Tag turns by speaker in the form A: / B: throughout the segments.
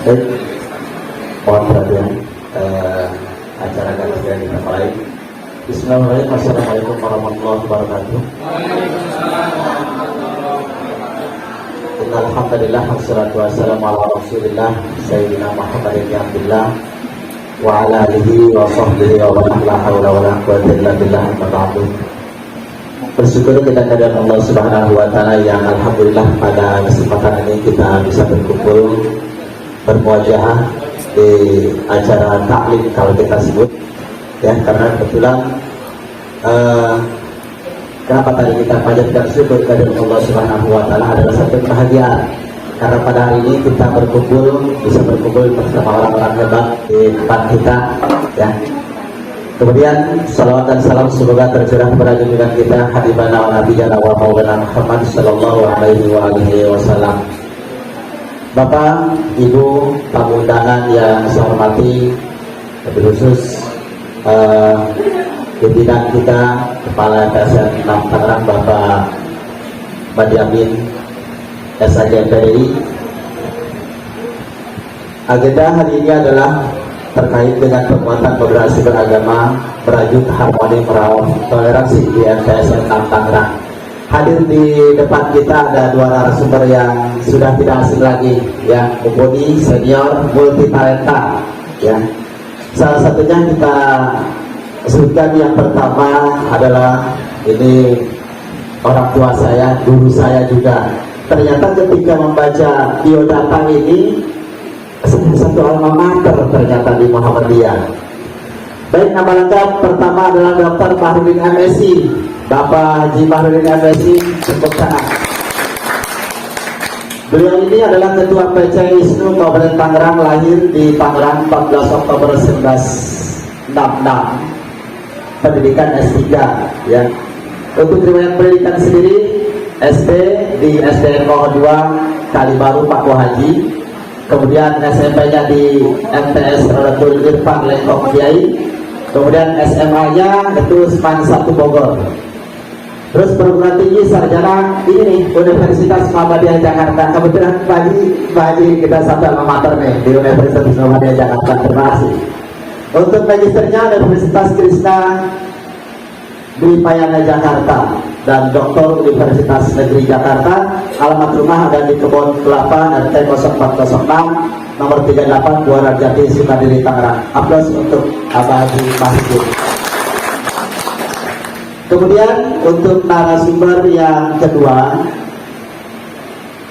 A: Baik, mohon perhatian, acara kami segera kita mulai. Bismillahirrahmanirrahim. Assalamualaikum warahmatullahi wabarakatuh. Alhamdulillah, wassalatu wassalamu ala rasulillah Sayyidina Muhammadin Abdillah wa ala alihi wa sahbihi wa man la hawla wa la quwwata illa billah. Bersyukur kita kepada Allah Subhanahu wa taala yang alhamdulillah pada kesempatan ini kita bisa berkumpul bermuajahah di acara taklim kalau kita sebut ya, karena kebetulan kenapa tadi kita panjatkan syukur kepada Allah Subhanahu wa taala adalah satu kebahagiaan karena pada hari ini kita bisa berkumpul bersama orang-orang hebat di tempat kita ya. Kemudian salawat dan salam semoga tercurah kepada junjungan kita habibana wa nabiyana wa maulana Muhammad sallallahu alaihi wasallam. Bapak, Ibu, tamu undangan yang saya hormati, lebih khusus pimpinan kita, Kepala KSN 6 Tangerang, Bapak Madiamin SAGMPI. Agenda hari ini adalah terkait dengan penguatan moderasi beragama, merajut harmoni merawat toleransi di KSN 6 Tangerang. Hadir di depan kita ada dua narasumber yang sudah tidak asing lagi, yang mumpuni, senior, multi talenta. Ya, salah satunya kita sebutkan yang pertama adalah ini orang tua saya, guru saya juga. Ternyata ketika membaca biodata ini satu alma mater ternyata di Muhammadiyah. Baik, nama lengkap pertama adalah Dr. Bahrudin MSI, Bapak Haji Bahrudin MSI, tepuk tangan. Beliau ini adalah Ketua PC ISNU Kabupaten Tangerang, lahir di Tangerang 14 Oktober 1966, pendidikan S3 ya. Untuk riwayat pendidikan sendiri SD di SDN 02 Kalibaru Pak Haji, kemudian SMP-nya di MTS Rodatul Irfan Lengkong Kiai, kemudian SMA-nya itu SMAN 1 Bogor. Terus perguruan tinggi sarjana ini nih, Universitas Muhammadiyah Jakarta. Kebetulan bagi kita satu alma mater nih di Universitas Muhammadiyah Jakarta. Terima kasih. Untuk magisternya Universitas Krishna Dwi Payana Jakarta dan Doktor Universitas Negeri Jakarta. Alamat rumah ada di Kebon Kelapa RT 0406 nomor 38 Buaran Jati Sukadiri Tangerang. Aplaus untuk Abah Haji Mahfud. Kemudian untuk narasumber yang kedua,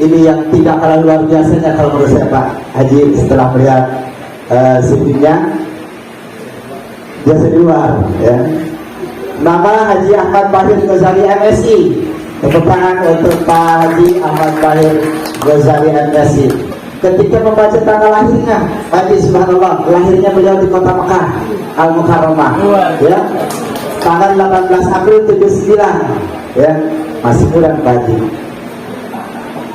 A: ini yang tidak kalah luar biasanya kalau menurut saya Pak Haji setelah melihat CV-nya biasa di luar ya. Nama Haji Ahmad Bahir Ghazali MSI. Tepuk tangan untuk Pak Haji Ahmad Bahir Ghazali MSI. Ketika membaca tanggal lahirnya, Haji subhanallah, lahirnya beliau di kota Mekah Al Mukarramah ya, tanggal 18 April 79 ya, masih muda Pak Haji.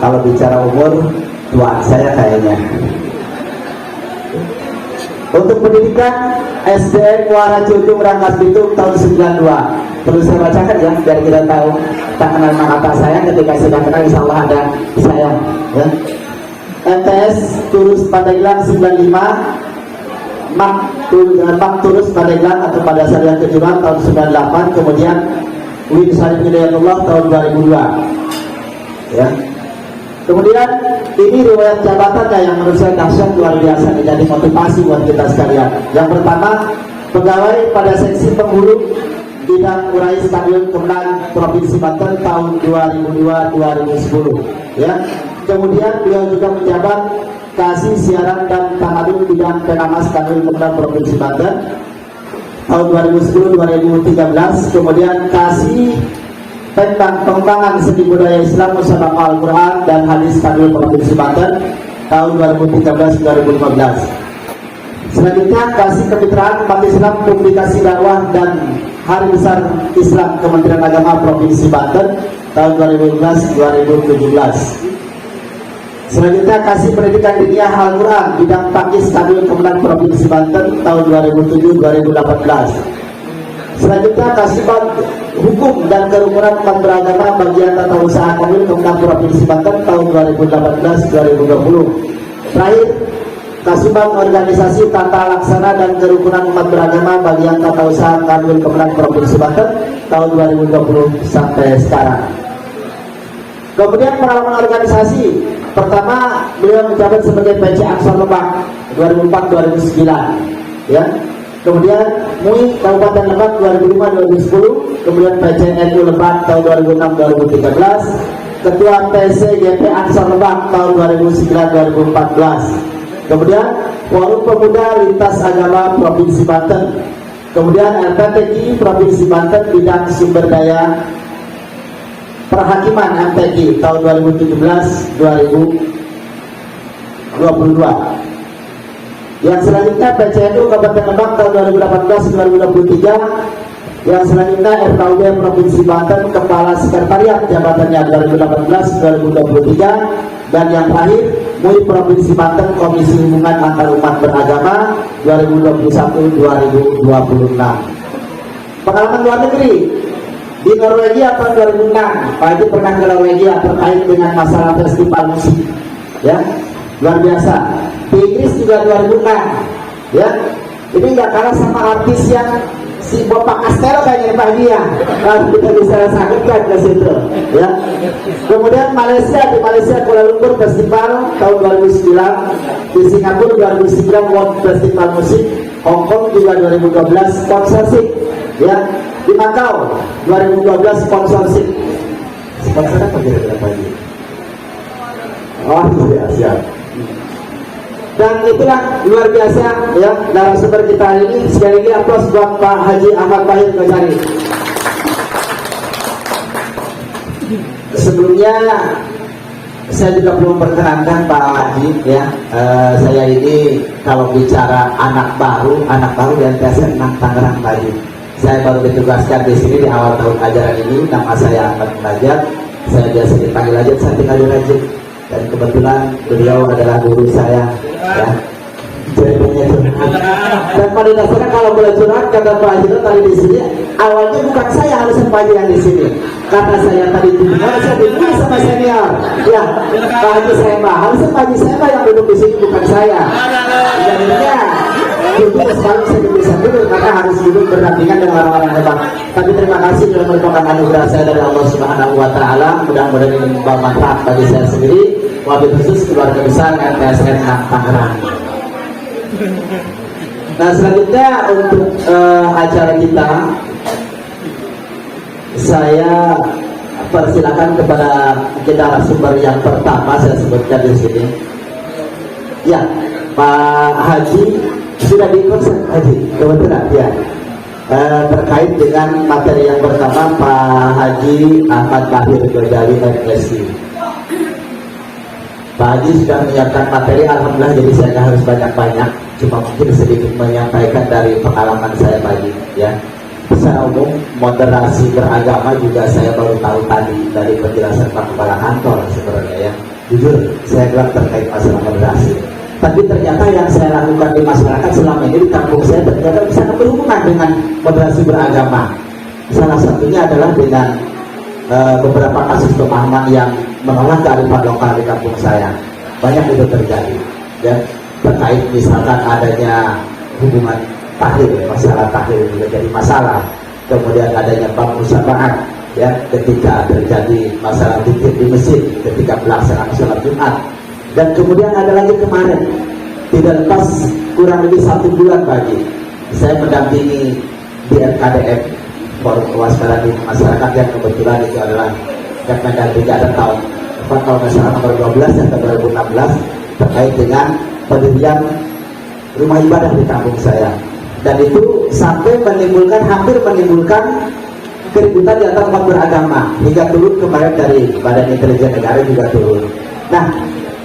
A: Kalau bicara umur tua saya kayaknya. Untuk pendidikan SDN Muara Cundung Rangkas Bitung tahun 92. Perlu saya bacakan ya, biar kita tahu tak kenal maka saya. Ketika sudah kenal insya Allah ada saya ya. MTS Turus Pandeglang 95, Mak Turus Pandeglang atau pada Sarjana Kejuruan tahun 98. Kemudian Win Syarif Hidayatullah tahun 2002 ya. Kemudian ini riwayat jabatannya yang menurut saya dahsyat luar biasa, menjadi motivasi buat kita sekalian. Yang pertama, pegawai pada seksi penghulu bidang urai stadion Kemenang Provinsi Banten tahun 2002-2010 ya. Kemudian beliau juga menjabat Kasih Siaran dan Tamadun bidang Pengamas Stadion Kemenang Provinsi Banten tahun 2010-2013. Kemudian Kasih tentang pengembangan seni budaya Islam Musabaqah Al-Quran dan Hadis Stadion Provinsi Banten tahun 2013-2015. Selanjutnya Kasih Kemitraan Umat Islam Publikasi Dakwah dan Hari Besar Islam Kementerian Agama Provinsi Banten tahun 2012-2017. Selanjutnya Kasih Pendidikan Diniyah Al-Quran bidang Pakis Stadion Kemenang Provinsi Banten tahun 2007-2018. Selanjutnya Kasih Hukum dan Kerukunan Umat Beragama bagian Tata Usaha Kamil Kemenang Provinsi Banten tahun 2018-2020. Terakhir Kasubag Organisasi Tata Laksana dan Kerukunan Umat Beragama bagian Tata Usaha Kamil Kemenang Provinsi Banten tahun 2020 sampai sekarang. Kemudian pengalaman organisasi, pertama beliau menjabat sebagai PC Ansor Lebak 2004-2009 ya. Kemudian MUI Kabupaten Lebak 2005-2010, kemudian PCNU Lebak tahun 2006-2013, Ketua PCGP Ansor Lebak tahun 2009-2014. Kemudian Forum Pemuda Lintas Agama Provinsi Banten. Kemudian LPTG Provinsi Banten bidang sumber daya Perhakiman MTQ tahun 2017-2022. Yang selanjutnya PCNU Kabupaten Lebak tahun 2018-2023. Yang selanjutnya RKUB Provinsi Banten Kepala Sekretariat jabatannya 2018-2023. Dan yang terakhir MUI Provinsi Banten Komisi Hubungan Antar Umat Beragama 2021-2026. Pengalaman luar negeri di Norwegia tahun 2006, Pak Haji pernah ke Norwegia terkait dengan masalah festival musik, ya, luar biasa. Di Inggris juga 2006, ya, ini nggak kalah sama artis yang si Bapak Castelo kayaknya Pak Haji ya, kalau kita bisa rasakan ke situ, ya. Kemudian di Malaysia Kuala Lumpur Festival tahun 2009, di Singapura 2009 World Festival Musik, Hong Kong juga 2012 sponsorship, ya. Di Macau 2012 sponsorship. Sponsor apa kira-kira Pak Haji? Oh iya, siap. Dan itulah luar biasa ya narasumber kita hari ini. Sekali lagi aplaus buat Pak Haji Ahmad Bahir Ghazali. Sebelumnya saya juga belum perkenalkan Pak Haji ya. Saya ini kalau bicara anak baru yang biasa Tangerang Pak Haji. Saya baru ditugaskan di sini di awal tahun ajaran ini. Nama saya Ahmad Rajab. Saya biasa dipanggil Rajab, saya tinggal di Rajab. Dan kebetulan beliau adalah guru saya. Ya. Dan pada dasarnya kalau boleh curhat kata Pak Haji tadi di sini, awalnya bukan saya harusnya Pak Haji yang di sini. Karena saya tadi saya dibully sama senior. Ya, Pak Haji saya harusnya Pak Haji saya yang duduk di sini bukan saya. Jadinya itu sekarang saya bisa duduk karena harus duduk berdampingan dengan orang-orang hebat. Tapi terima kasih sudah merupakan anugerah saya dari Allah Subhanahu Wa Taala. Mudah-mudahan ini membawa manfaat bagi saya sendiri, wabil khusus keluarga besar RTSN Tangerang. Nah selanjutnya untuk acara kita, saya persilakan kepada kita narasumber yang pertama saya sebutkan di sini. Ya, Pak Haji sudah dikonsen Haji, kebetulan ya. Terkait dengan materi yang pertama Pak Haji Ahmad Bahir Ghazali MSc. Pak Haji sudah menyiapkan materi, alhamdulillah, jadi saya nggak harus banyak-banyak, cuma mungkin sedikit menyampaikan dari pengalaman saya Pak Haji ya. Secara umum moderasi beragama juga saya baru tahu tadi dari penjelasan Pak Kepala Kantor sebenarnya ya. Jujur saya bilang terkait masalah moderasi. Tapi ternyata yang saya lakukan di masyarakat selama ini di kampung saya ternyata sangat berhubungan dengan moderasi beragama. Salah satunya adalah dengan beberapa kasus pemahaman yang menolak kearifan lokal di kampung saya. Banyak itu terjadi, ya, terkait misalkan adanya hubungan tahil, masalah tahil juga jadi masalah. Kemudian adanya bab musabahat, ya, ketika terjadi masalah zikir di masjid, ketika pelaksanaan sholat Jumat. Dan kemudian ada lagi kemarin, tidak lepas kurang lebih 1 bulan lagi, saya mendampingi di RKDF forum kewaspadaan di masyarakat yang kebetulan itu adalah Kepmendan ada tahun kalau nggak salah nomor 12 dan 2016 terkait dengan pendirian rumah ibadah di kampung saya, dan itu sampai hampir menimbulkan keributan di antara umat beragama hingga turun kemarin dari Badan Intelijen Negara juga turun. Nah,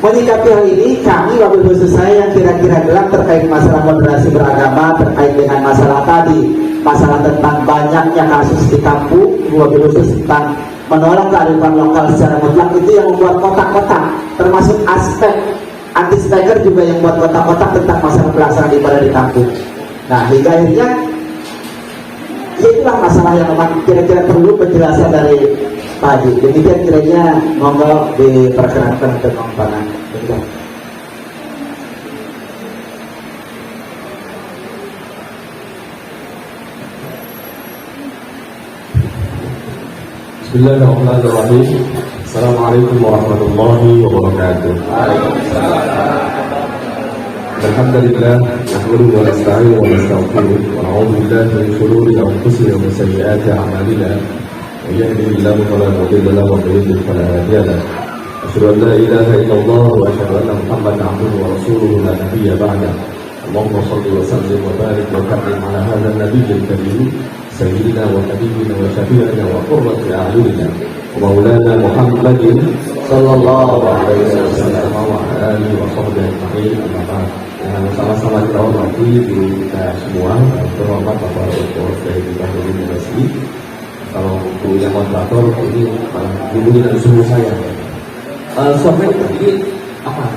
A: menyikapi hal ini kami wabil khusus saya yang kira-kira gelap terkait masalah moderasi beragama, terkait dengan masalah tadi, masalah tentang banyaknya kasus di kampung, wabil khusus tentang menolak kearifan lokal secara mutlak, itu yang membuat kotak-kotak, termasuk aspek anti-staker juga yang membuat kotak-kotak tentang masalah pelaksanaan ibadah di kampung. Nah, hingga akhirnya ya itulah masalah yang memang kira-kira perlu penjelasan dari Pak Haji. Demikian kiranya, monggo diperkenankan untuk pengembangan.
B: Bismillahirrahmanirrahim. Assalamualaikum warahmatullahi wabarakatuh. Alhamdulillah, nahmaduhu wa nasta'inuhu wa nastaghfiruh wa na'udzu billahi min shururi anfusina wa min sayyiati a'malina. May yahdihillahu fala mudilla lahu wa may yudlil fala hadiya lahu. Asyhadu an la ilaha illallah wa asyhadu anna Muhammadan 'abduhu wa rasuluhu la nabiyya ba'da. Allahumma shalli wa sallim wa barik wa karrim 'ala hadzal nabiyyil karim sayyidina wa habibina wa syafi'ina wa qurrati a'yunina Maulana Muhammadin sallallahu alaihi wasallam wa alihi wa sahbihi ajma'in. Yang sama-sama kita hormati kita semua, terhormat Bapak Rektor dari Teknik Universiti. Kalau untuk yang moderator ini hubungi dan suruh saya. Software ini apa?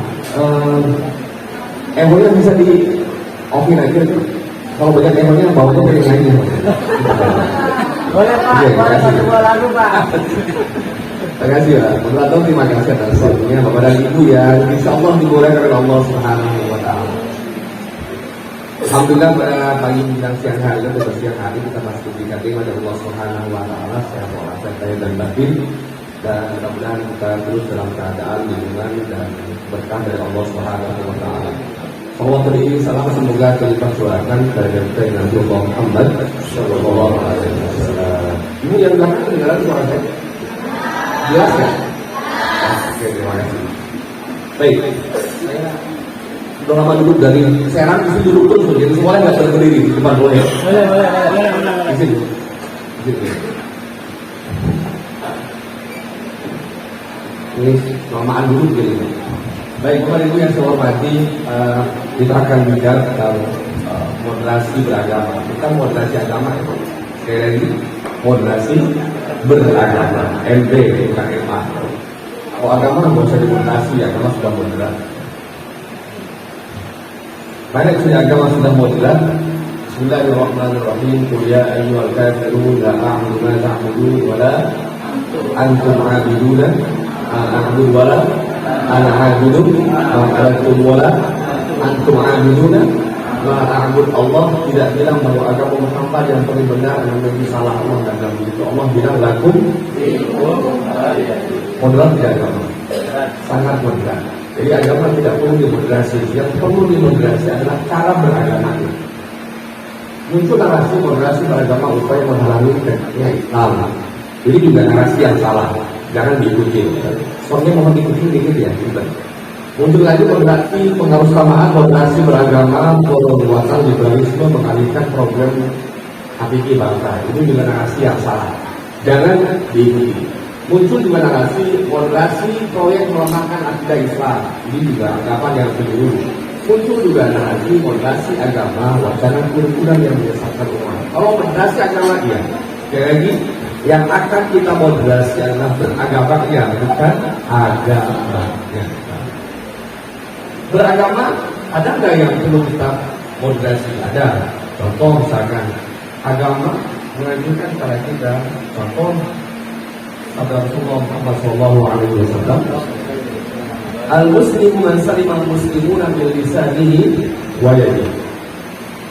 B: Ehonya bisa di offin aja. Kalau banyak ehonya bawanya dari lainnya.
C: Boleh Pak, boleh satu dua lagu Pak.
B: Terima kasih ya, moderator, terima kasih atas waktunya Bapak dan Ibu yang insya Allah dimurahkan oleh Allah Subhanahu wa Ta'ala. Alhamdulillah pada pagi menjelang siang hari atau siang hari kita masih dikasih oleh Allah Subhanahu wa Ta'ala sehat walafiat lahir dan batin, dan mudah-mudahan kita terus dalam keadaan lindungan dan berkah dari Allah Subhanahu wa Ta'ala. Allah beri salam semoga terlibat suarakan dari Nabi Muhammad Sallallahu Alaihi Wasallam. Ibu yang belakang kedengaran suara saya? Jelas ya? Oke, terima kasih. Baik, saya sudah lama duduk dari Serang, di sini duduk terus, jadi semuanya nggak berdiri di depan boleh. Boleh. Di sini. Ini lamaan dulu begini. Baik, Bapak Ibu yang saya hormati, kita akan bicara tentang moderasi beragama. Bukan moderasi agama, sekali lagi moderasi beragama. MB bukan MA. Kalau agama nggak usah dimoderasi, agama sudah moderat. Banyak sudah agama sudah moderat. Bismillahirrahmanirrahim. Qul ya ayyuhal kafirun la a'budu ma ta'budun wa la antum 'abiduna a'budu wa la ana a'budu ma'alakum wala antum a'buduna ma'a'bud. Allah tidak bilang bahwa agama Muhammad yang paling benar dan Nabi salah Allah dan Nabi itu. Allah bilang lakum moderat tidak agama, sangat moderat. Jadi agama tidak perlu dimoderasi. Yang perlu dimoderasi adalah cara beragama. Muncul narasi moderasi beragama upaya menghalangi tegaknya Islam. Ini juga narasi yang salah, jangan diikuti. Soalnya mohon diikuti dikit ya, juga. Muncul lagi moderasi pengaruh samaan, moderasi beragama, perluasan liberalisme mengalihkan problem hakiki bangsa. Ini juga narasi yang salah, jangan diikuti. Muncul juga narasi moderasi proyek melemahkan akidah Islam. Ini juga anggapan yang keliru. Muncul juga narasi moderasi agama, wacana kurikulum yang menyesatkan umat. Kalau moderasi agama dia, sekali lagi, yang akan kita moderasi adalah beragama ya, bukan agamanya. Beragama, ada nggak yang perlu kita moderasi? Ada. Contoh misalkan, agama mengajarkan kepada kita, contoh sabda Rasulullah Muhammad SAW, al-muslimu man salima al-muslimuna bil lisanihi wa yadihi.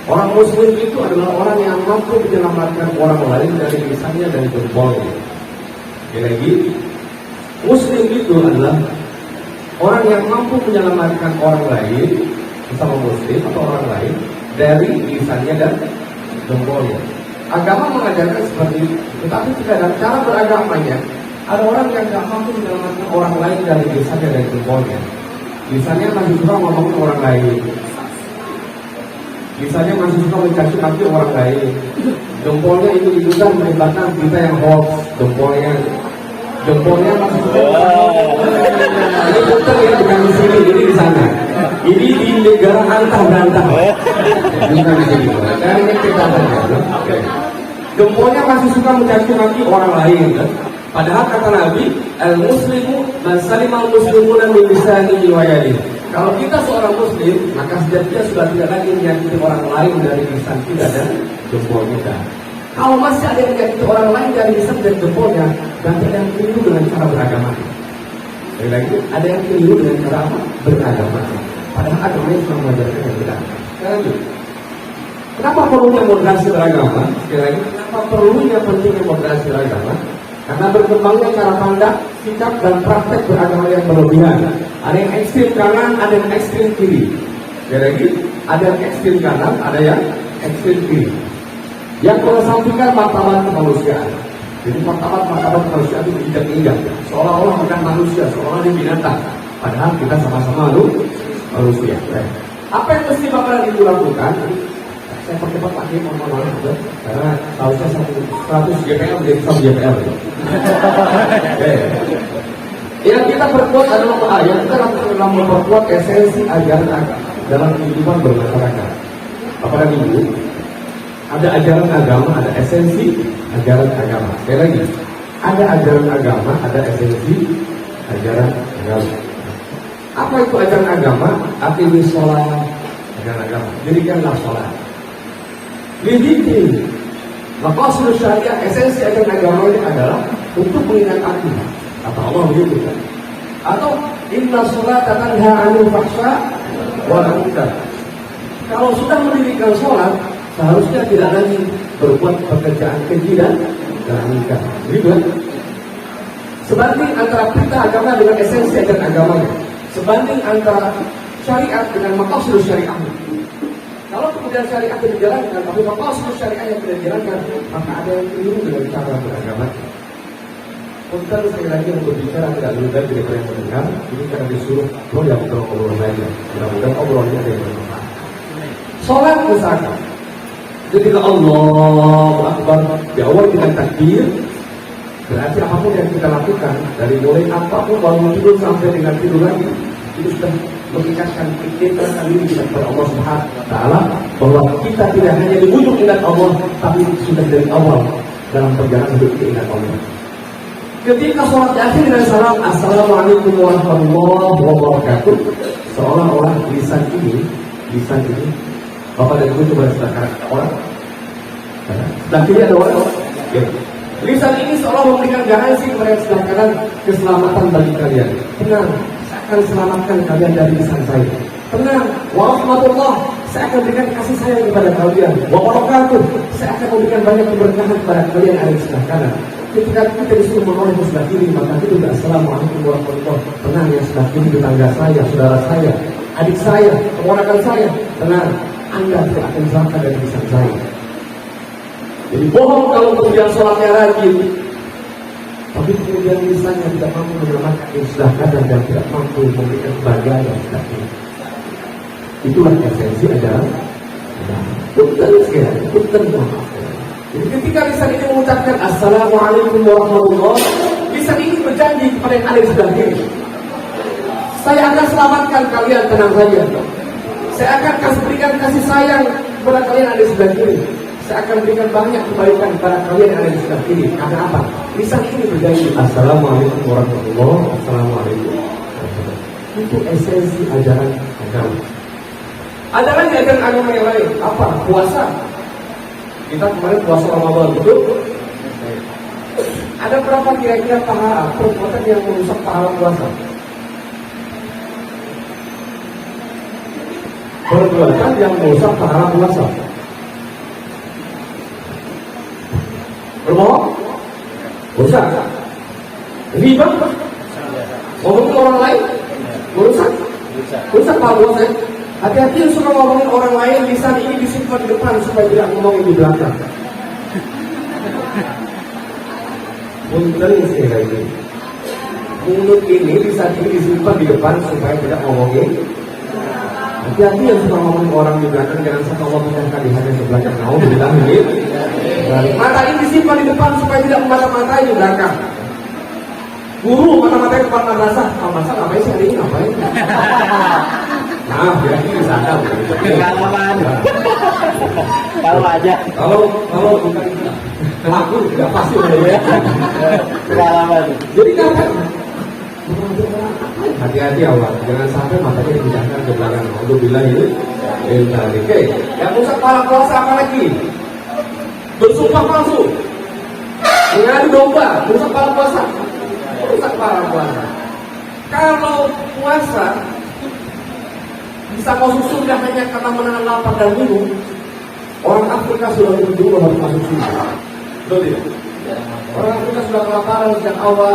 B: Orang muslim itu adalah orang yang mampu menyelamatkan orang lain dari lisannya dan jempolnya. Lagi, muslim itu adalah orang yang mampu menyelamatkan orang lain, bersama muslim atau orang lain, dari lisannya dan jempolnya. Agama mengajarkan seperti itu, tetapi tidak ada cara beragamanya. Ada orang yang gak mampu menyelamatkan orang lain dari lisannya dan jempolnya. Lisannya masih suka ngomongin orang lain. Lisannya masih suka mencaci maki orang lain. Jempolnya itu kan melibatkan kita yang hoax. Jempolnya masih suka. Ini betul ya, bukan di sini, ini di sana. Ini di negara antah berantah. Bukan di sini. Dan ini kita saja. Jempolnya masih suka mencaci maki orang lain. Padahal kata Nabi, al-muslimu man salimal muslimuna min lisanihi wa yadihi. Kalau kita seorang muslim, maka sejatinya sudah tidak lagi menyakiti orang lain dari lisan kita dan jempol kita. Kalau masih ada yang menyakiti orang lain dari lisan dan jempolnya, berarti ada yang keliru dengan cara beragama. Sekali lagi, ada yang keliru dengan cara beragama. Padahal agama Islam mengajarkan yang benar. Sekali lagi, kenapa perlunya moderasi beragama? Sekali lagi, kenapa perlunya pentingnya moderasi beragama? Karena berkembangnya cara pandang, sikap, dan praktek beragama yang berlebihan. Ada yang ekstrim kanan, ada yang ekstrim kiri. Jadi ada yang ekstrim kanan, ada yang ekstrim kiri. Yang mengesampingkan martabat kemanusiaan. Jadi martabat kemanusiaan itu injak-injak. Seolah-olah bukan manusia, seolah-olah dia binatang. Padahal kita sama-sama manusia. Apa yang mesti bakalan dilakukan? Saya percepat lagi mohon maaf karena harusnya 100 GPL menjadi 100 GPL. Yang kita perkuat adalah yang kita lakukan adalah memperkuat esensi ajaran agama dalam kehidupan bermasyarakat. Pada minggu ada ajaran agama, ada esensi ajaran agama. Sekali lagi, ada ajaran agama, ada esensi ajaran agama. Apa itu ajaran agama? Aqimis sholat, ajaran agama. Dirikanlah sholat. Lidikri, maka seluruh syariah esensi ajaran agama ini adalah untuk mengingat aku, kata Allah begitu kan? Atau inna sholata tanha 'anil fahsya wal munkar. Kalau sudah mendirikan sholat, seharusnya tidak lagi berbuat pekerjaan keji dan munkar. Begitu kan? Sebanding antara perintah agama dengan esensi ajaran agamanya, sebanding antara syariat dengan maqasid syariah. Kalau kemudian syariat itu dijalankan, tapi maqasid syariah yang tidak dijalankan, maka ada yang keliru dengan cara beragama. Punten sekali lagi untuk bicara tidak lebih baik daripada yang mendengar. Ini karena disuruh yang ngobrol lagi. Mudah-mudahan obrolnya ada yang bermanfaat. Sholat misalkan, ketika Allahu Akbar di awal dengan takbir, berarti apapun yang kita lakukan dari mulai apapun bangun tidur sampai dengan tidur lagi, itu sudah mengingatkan kita sendiri kepada Allah Subhanahu wa Ta'ala bahwa kita tidak hanya dibujuk ingat Allah, tapi sudah dari awal dalam perjalanan hidup kita ingat Allah. Ketika sholat akhir dengan salam Assalamualaikum warahmatullahi wabarakatuh, seolah-olah lisan ini Bapak dan Ibu coba silakan orang. Sebelah kiri ada orang. Ya. Lisan ini seolah memberikan garansi kepada yang sebelah kanan keselamatan bagi kalian. Tenang, saya akan selamatkan kalian dari lisan saya. Tenang, warahmatullah, saya akan berikan kasih sayang kepada kalian. Wabarakatuh, saya akan memberikan banyak keberkahan kepada kalian yang ada di sebelah kanan. Ketika kita disuruh menoleh ke sebelah kiri, maka itu tidak Assalamualaikum warahmatullahi wabarakatuh. Tenang, yang sebelah kiri tetangga saya, saudara saya, adik saya, keponakan saya. Tenang, Anda tidak akan celaka dari lisan saya. Jadi bohong kalau kemudian sholatnya rajin, tapi kemudian lisannya tidak mampu menyelamatkan yang sebelah kanan dan tidak mampu memberikan kebahagiaan yang sebelah kiri. Itulah esensi ajaran. Punten sekali, punten maaf. Jadi ketika lisan ini mengucapkan Assalamualaikum warahmatullahi wabarakatuh, lisan ini berjanji kepada yang ada di sebelah kiri, saya akan selamatkan kalian, tenang saja. Saya akan berikan kasih sayang kepada kalian yang ada di sebelah kiri. Saya akan berikan banyak kebaikan kepada kalian yang ada di sebelah kiri. Karena apa? Lisan ini berjanji Assalamualaikum warahmatullahi wabarakatuh. Assalamualaikum warahmatullahi wabarakatuh. Itu esensi ajaran agama. Ada lagi ajaran agama yang lain. Apa? Puasa. Kita kemarin puasa Ramadan, betul? Ada berapa kira-kira pahala perbuatan yang merusak pahala puasa? Perbuatan yang merusak pahala puasa. Berbohong? Merusak. Riba? Ngomongin orang lain? Merusak? Merusak pahala puasa. Hati-hati yang suka ngomongin orang lain, lisan ini disimpan di depan supaya tidak ngomongin di belakang. Punten sekali lagi. Mulut ini bisa disimpan di depan supaya tidak ngomongin. Hati-hati yang suka ngomongin orang di belakang, jangan sampai Allah menyangka di hati sebelah yang mau bilang ini. Mata ini disimpan di depan supaya tidak memata-matai di belakang. Guru mata-matai depan madrasah, madrasah ngapain sih hari ini ngapain? Nah, kira-kira sana.
C: Pengalaman. Tahu aja.
B: Kalau bukan pelaku tidak pasti ya.
C: Pengalaman.
B: Jadi kan hati-hati Allah, jangan sampai matanya dipindahkan ke belakang. Untuk bilang ini, oke. Yang rusak kepala puasa apa lagi? Bersumpah palsu, mengadu domba, rusak kepala puasa, rusak kepala puasa. Kalau puasa bisa kau susun tidak hanya karena menahan lapar dan minum, orang Afrika sudah lebih dulu harus masuk surga. Betul tidak? Orang Afrika sudah kelaparan sejak awal,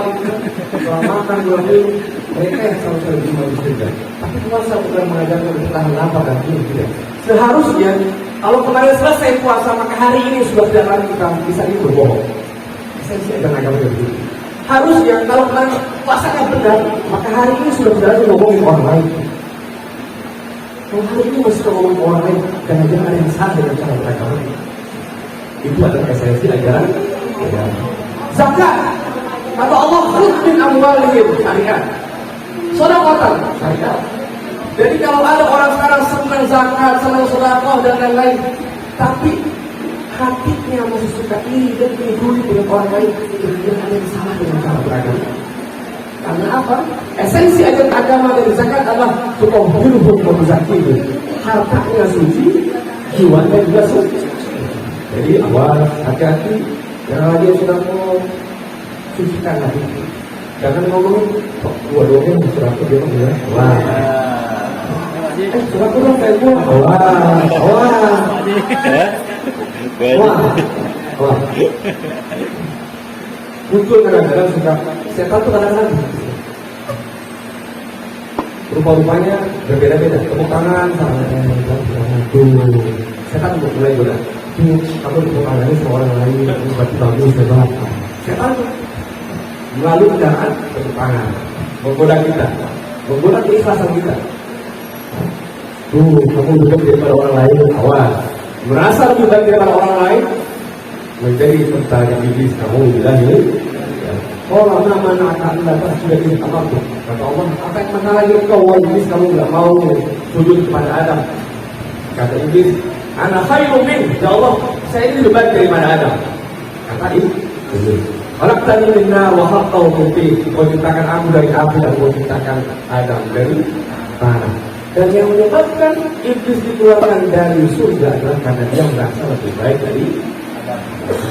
B: setelah makan, dua minum, mereka yang seharusnya lebih maju surga. Tapi puasa bukan mengajarkan bertahan lapar dan minum, tidak. Seharusnya kalau kemarin selesai puasa, maka hari ini sudah tidak lagi kita bisa itu berbohong. Esensi dan agama itu. Harusnya kalau kemarin puasanya benar, maka hari ini sudah tidak lagi ngomongin orang lain. Kalau hari ini masih ngomongin orang lain, jangan-jangan ada yang salah dengan cara beragama. Itu adalah esensi ajaran. Zakat, kata Allah, khudh min amwalihim syariat. Sedekah syariat. Jadi kalau ada orang sekarang senang zakat, senang sedekah dan lain-lain, tapi hatinya masih suka iri dan peduli dengan orang lain, jangan ada yang salah dengan cara beragama. Karena apa? Esensi ajaran agama dari zakat adalah tutahhiruhum wa tuzakkihim. Hartanya suci, jiwanya juga suci. Jadi awal hati-hati. Jangan lagi yang sudah mau sucikan lagi. Jangan ngomongin dua-duanya suratku dia bilang, wah, suratku dong kayak gua, wah. Muncul kadang-kadang suka setan tuh kadang-kadang rupa-rupanya berbeda-beda. Tepuk tangan sama setan mulai goda. Kamu tepuk tangannya sama orang lain, kamu berarti bagus, hebat. Setan melalui kendaraan tepuk tangan, menggoda kita, menggoda keikhlasan kita. Kamu lebih daripada orang lain, awas. Merasa lebih baik daripada orang lain, menjadi tentara iblis. Kamu bilang ini. Kalau nama akan dapat sudah ditampak. Kata Allah, apa yang mana lagi kau iblis, kamu tidak mau sujud kepada Adam. Kata iblis, ana khairun min, ya Allah, saya ini lebih baik daripada Adam. Kata iblis, khalaqtani min nar wa khalaqtahu min tin. Kau ciptakan aku dari api dan kau ciptakan Adam dari tanah. Dan yang menyebabkan iblis dikeluarkan dari surga adalah karena dia merasa lebih baik dari Adam.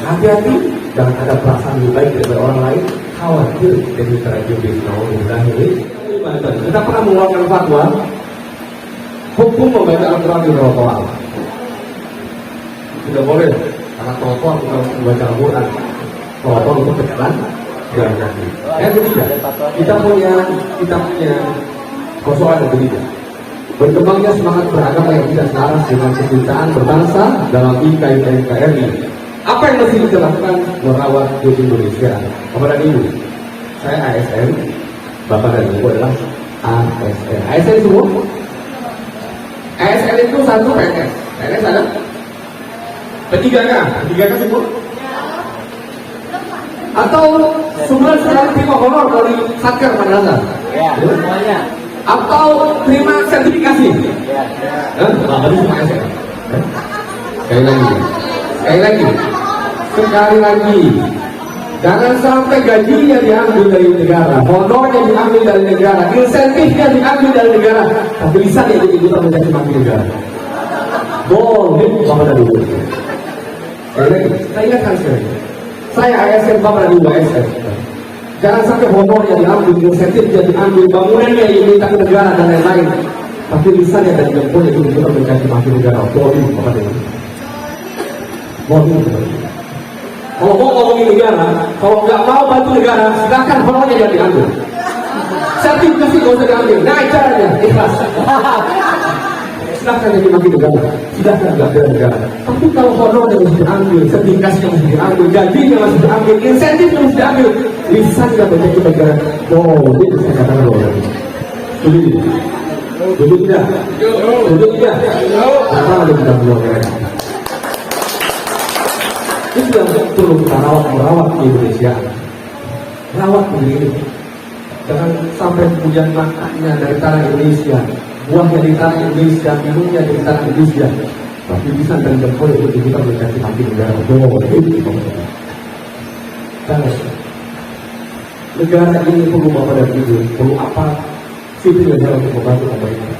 B: Hati-hati, jangan ada perasaan lebih baik daripada orang lain. Khawatir jadi terjebak naudzubillah ini. Kita pernah mengeluarkan fatwa hukum membaca Al-Quran di trotoar. Tidak boleh karena trotoar kita membaca Al-Quran. Trotoar untuk berjalan jalan kaki. Yang ketiga, kita punya persoalan yang ketiga. Berkembangnya semangat beragama yang tidak selaras dengan kecintaan berbangsa dalam NKRI. Apa yang mesti kita lakukan merawat di Indonesia? Kepada Ibu, saya ASN, Bapak dan Ibu adalah ASN. ASN semua? ASN itu satu PNS. PNS ada? P3K semua? Atau semua sekarang terima honor dari Satker Madrasah?
C: Ya, semuanya.
B: Atau terima sertifikasi?
C: Ya.
B: Bapak itu semua ASN. Sekali lagi, jangan sampai gajinya diambil dari negara, honornya diambil dari negara, insentifnya diambil dari negara, tapi bisa dia jadi ikutan menjadi maki negara. Boleh, Bapak dan Ibu. Sekali lagi, saya ingatkan sekali. Saya ASN, Bapak dan Ibu ASN. Jangan sampai honornya diambil, insentifnya diambil, bangunannya diminta ke negara dan lain-lain, tapi lisannya dan jempolnya itu ikutan menjadi maki negara. Boleh, Bapak dan Ibu. Kalau mau ngomongin negara, kalau nggak mau bantu negara, silakan honornya jangan diambil. Sertifikasi nggak usah diambil, naik caranya, ikhlas. silahkan jadi wakil negara, silahkan nggak bela negara. Tapi kalau honor yang harus diambil, sertifikasi yang harus diambil, gaji yang harus diambil, insentif yang harus diambil, bisa nggak menjadi negara? Oh, ini saya katakan loh. Dulu tidak, karena ada tidak negara. Itu yang perlu kita merawat di Indonesia, rawat negeri ini. Jangan sampai kemudian makannya dari tanah Indonesia, buahnya di tanah Indonesia, minumnya dari tanah Indonesia. Tapi bisa dan boleh untuk kita menjadi hati negara. Karena negara ini perlu bapak dan ibu, perlu apa sipil negara untuk membantu pemerintah.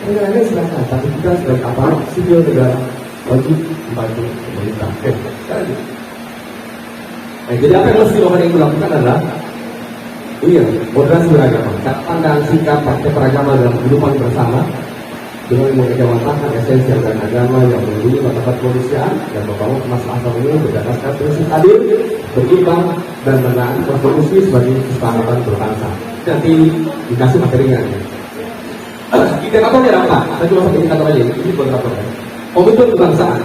B: Negara ini silakan, tapi kita sebagai aparat sipil negara wajib membantu pemerintah. Sekarang gitu. Jadi apa yang mesti orang yang lakukan adalah moderasi beragama, pandang sikap partai beragama dalam kehidupan bersama dengan mengejawantakan esensial dan agama yang melindungi martabat kemanusiaan dan membangun kemaslahatan umum berdasarkan prinsip adil, berimbang dan menaati konstitusi sebagai kesepakatan berbangsa. Nanti dikasih materinya. Indikatornya apa? Saya cuma satu indikator aja. Ini indikatornya. Komitmen kebangsaan,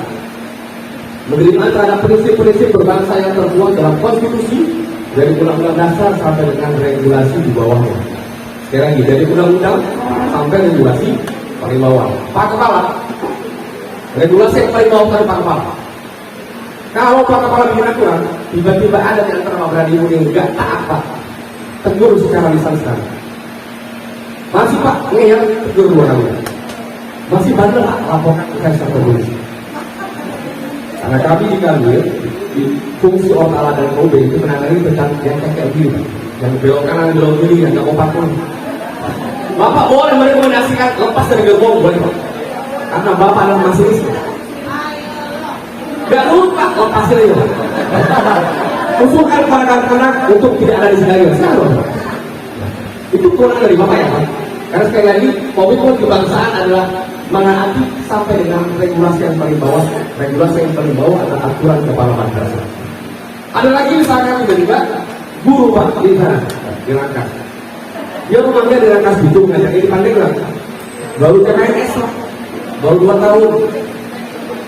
B: menerima terhadap prinsip-prinsip berbangsa yang tertuang dalam konstitusi dari undang-undang dasar sampai dengan regulasi di bawahnya. Sekali lagi, dari undang-undang sampai regulasi paling bawah. Pak Kepala, regulasi yang paling bawah dari Pak Kepala. Kalau Pak Kepala bikin aturan, tiba-tiba ada di antara Pak Brady yang enggak taat Pak, tegur secara lisan-lisan. Masih Pak, ngeyel, tegur 2 kali. Masih bandel Pak, laporkan ke kantor polisi. Karena kami di fungsi Otala dan OB itu menangani tentang yang kayak gini, yang belok kanan, belok kiri, yang nggak kompak pun. Bapak boleh merekomendasikan lepas dari gerbong, boleh Pak. Karena Bapak adalah masinis. Gak lupa lepasin aja Pak. Usulkan kepada kanak-kanak untuk tidak ada di sini. Sekarang itu kurang dari Bapak ya Pak. Karena sekali lagi, komitmen kebangsaan adalah menaati sampai dengan regulasi yang paling bawah. Regulasi yang paling bawah adalah aturan kepala madrasah. Ada lagi misalkan juga guru Pak di sana, di Rangkas. Dia rumahnya di Rangkas Bitung aja, ini Pandeglang. Baru CPNS lah, baru 2 tahun.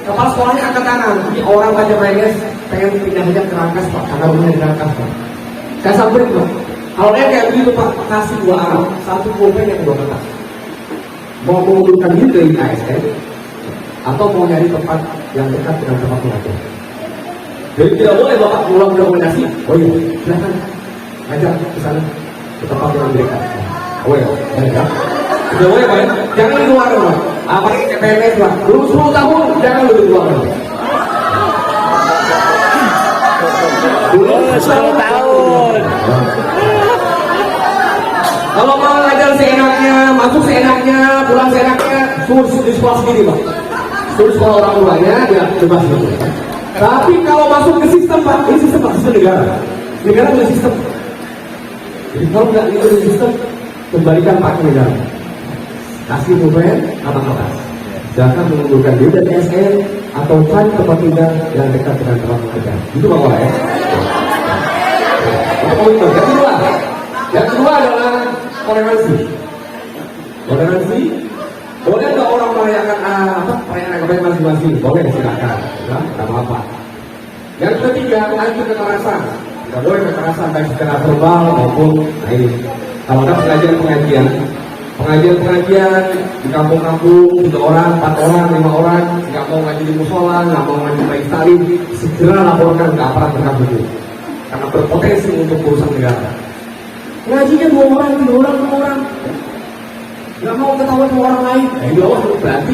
B: Kepala sekolahnya angkat tangan. Ini orang baca PNS pengen pindah aja ke Rangkas Pak, karena rumahnya di Rangkas Pak. Saya samperin Pak. Kalau dia kayak begitu Pak, kasih 2 arah, 1 pulpen yang 2 kertas. Mau mengundurkan diri dari ASN atau mau nyari tempat yang dekat dengan tempat pengajar. Jadi tidak boleh Bapak pulang rekomendasi. Oh iya, silakan ngajak ke sana ke tempat yang dekat. Oh iya, ya. Tidak boleh Pak. Jangan di luar Pak. Apalagi CPNS Pak. Belum 10 tahun, jangan lebih luar.
C: Belum 10 tahun.
B: Kalau mau ngajar seenaknya, masuk seenaknya, pulang seenaknya, suruh di sekolah sendiri Pak. Suruh sekolah orang tuanya, dia bebas gitu. Tapi kalau masuk ke sistem Pak, ini sistem Pak, sistem negara. Negara punya sistem. Jadi kalau nggak ikut sistem, kembalikan Pak ke negara. Kasih pulpen, apa kertas. Jangan mengundurkan diri dari SN atau cari tempat tinggal yang dekat dengan tempat kerja. Itu Bapak ya. Yang kedua adalah toleransi. Toleransi, boleh nggak orang merayakan perayaan agama masing-masing? Boleh, silakan, nggak apa-apa. Yang ketiga, anti kekerasan. Tidak boleh kekerasan baik secara verbal maupun ini. Kalau ada pengajian di kampung-kampung 3 orang, 4 orang, 5 orang, nggak mau ngaji di musola, nggak mau ngaji di salim, segera laporkan ke aparat penegak hukum. Karena berpotensi untuk urusan negara. Ngajinya 2 orang, 3 orang, 5 orang, nggak mau ketahuan sama orang lain. Di bawah berarti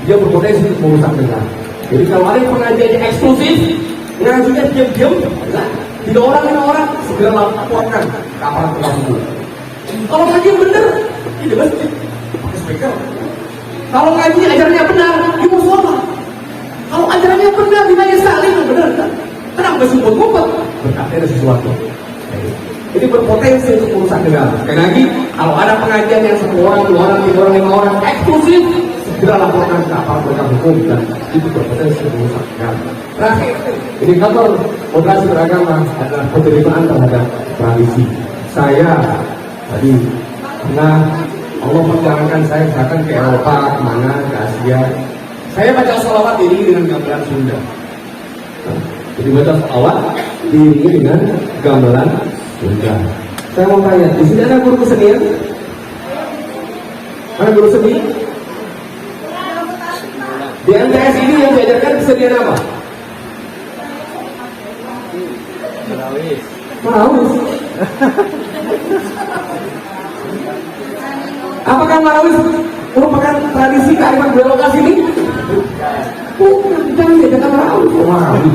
B: dia berpotensi untuk merusak negara. Jadi kalau ada pengajiannya eksklusif, ngajinya diam-diam, 3 orang, 5 orang, segera laporkan ke aparat penegak hukum. Kalau ngaji bener, ini masjid pakai speaker. Kalau ngaji ajarannya benar, di musola. Kalau ajarannya benar, di majelis taklim benar. Kenapa ngumpet-ngumpet? Berarti ada sesuatu. Ini berpotensi untuk merusak negara. Sekali lagi, kalau ada pengajian yang 1 orang, 2 orang, 3 orang, 5 orang eksklusif, segera laporkan ke aparat penegak hukum dan itu berpotensi untuk merusak negara. Terakhir, indikator moderasi beragama adalah penerimaan terhadap tradisi. Saya tadi pernah Allah perjalanan saya misalkan ke Eropa, kemana, ke Asia. Saya baca sholawat diiringi dengan gamelan Sunda. Jadi baca sholawat diiringi dengan gamelan Sunda. Saya mau tanya, di sini ada guru kesenian? Ada guru seni? Di MTS ini yang diajarkan kesenian apa? Marawis. Apakah Marawis merupakan tradisi kearifan budaya lokal sini? Bukan, jangan diajarkan Marawis. Marawis.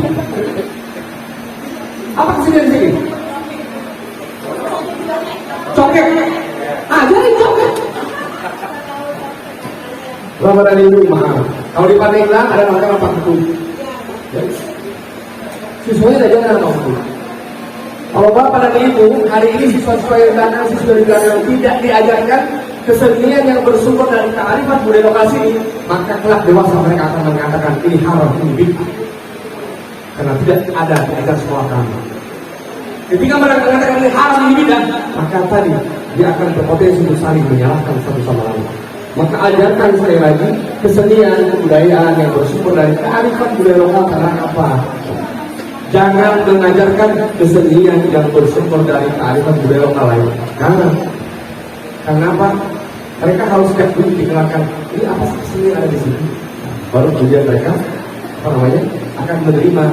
B: Apa kesenian sini? Coket. Ajarin coket. Ramadan ini maaf. Kalau di Pandeglang ada namanya Pak Ketum. Siswanya ada jangan Pak Ketum. Kalau Bapak dan Ibu hari ini siswa-siswa yang datang, siswa yang datang tidak diajarkan kesenian yang bersumber dari kearifan budaya lokal sini, maka kelak dewasa mereka akan mengatakan ini haram, ini bid'ah. Karena tidak ada di ajar sekolah kami. Ketika mereka mengatakan ini haram, ini bid'ah, maka tadi dia akan berpotensi untuk saling menyalahkan satu sama lain. Maka ajarkan sekali lagi kesenian, kebudayaan yang bersumber dari kearifan budaya lokal. Karena apa? Jangan mengajarkan kesenian yang bersumber dari kearifan budaya lokal lain. Karena apa? Mereka harus sejak dulu dikenalkan ini apa sih kesenian ada di sini. Baru kemudian mereka akan menerima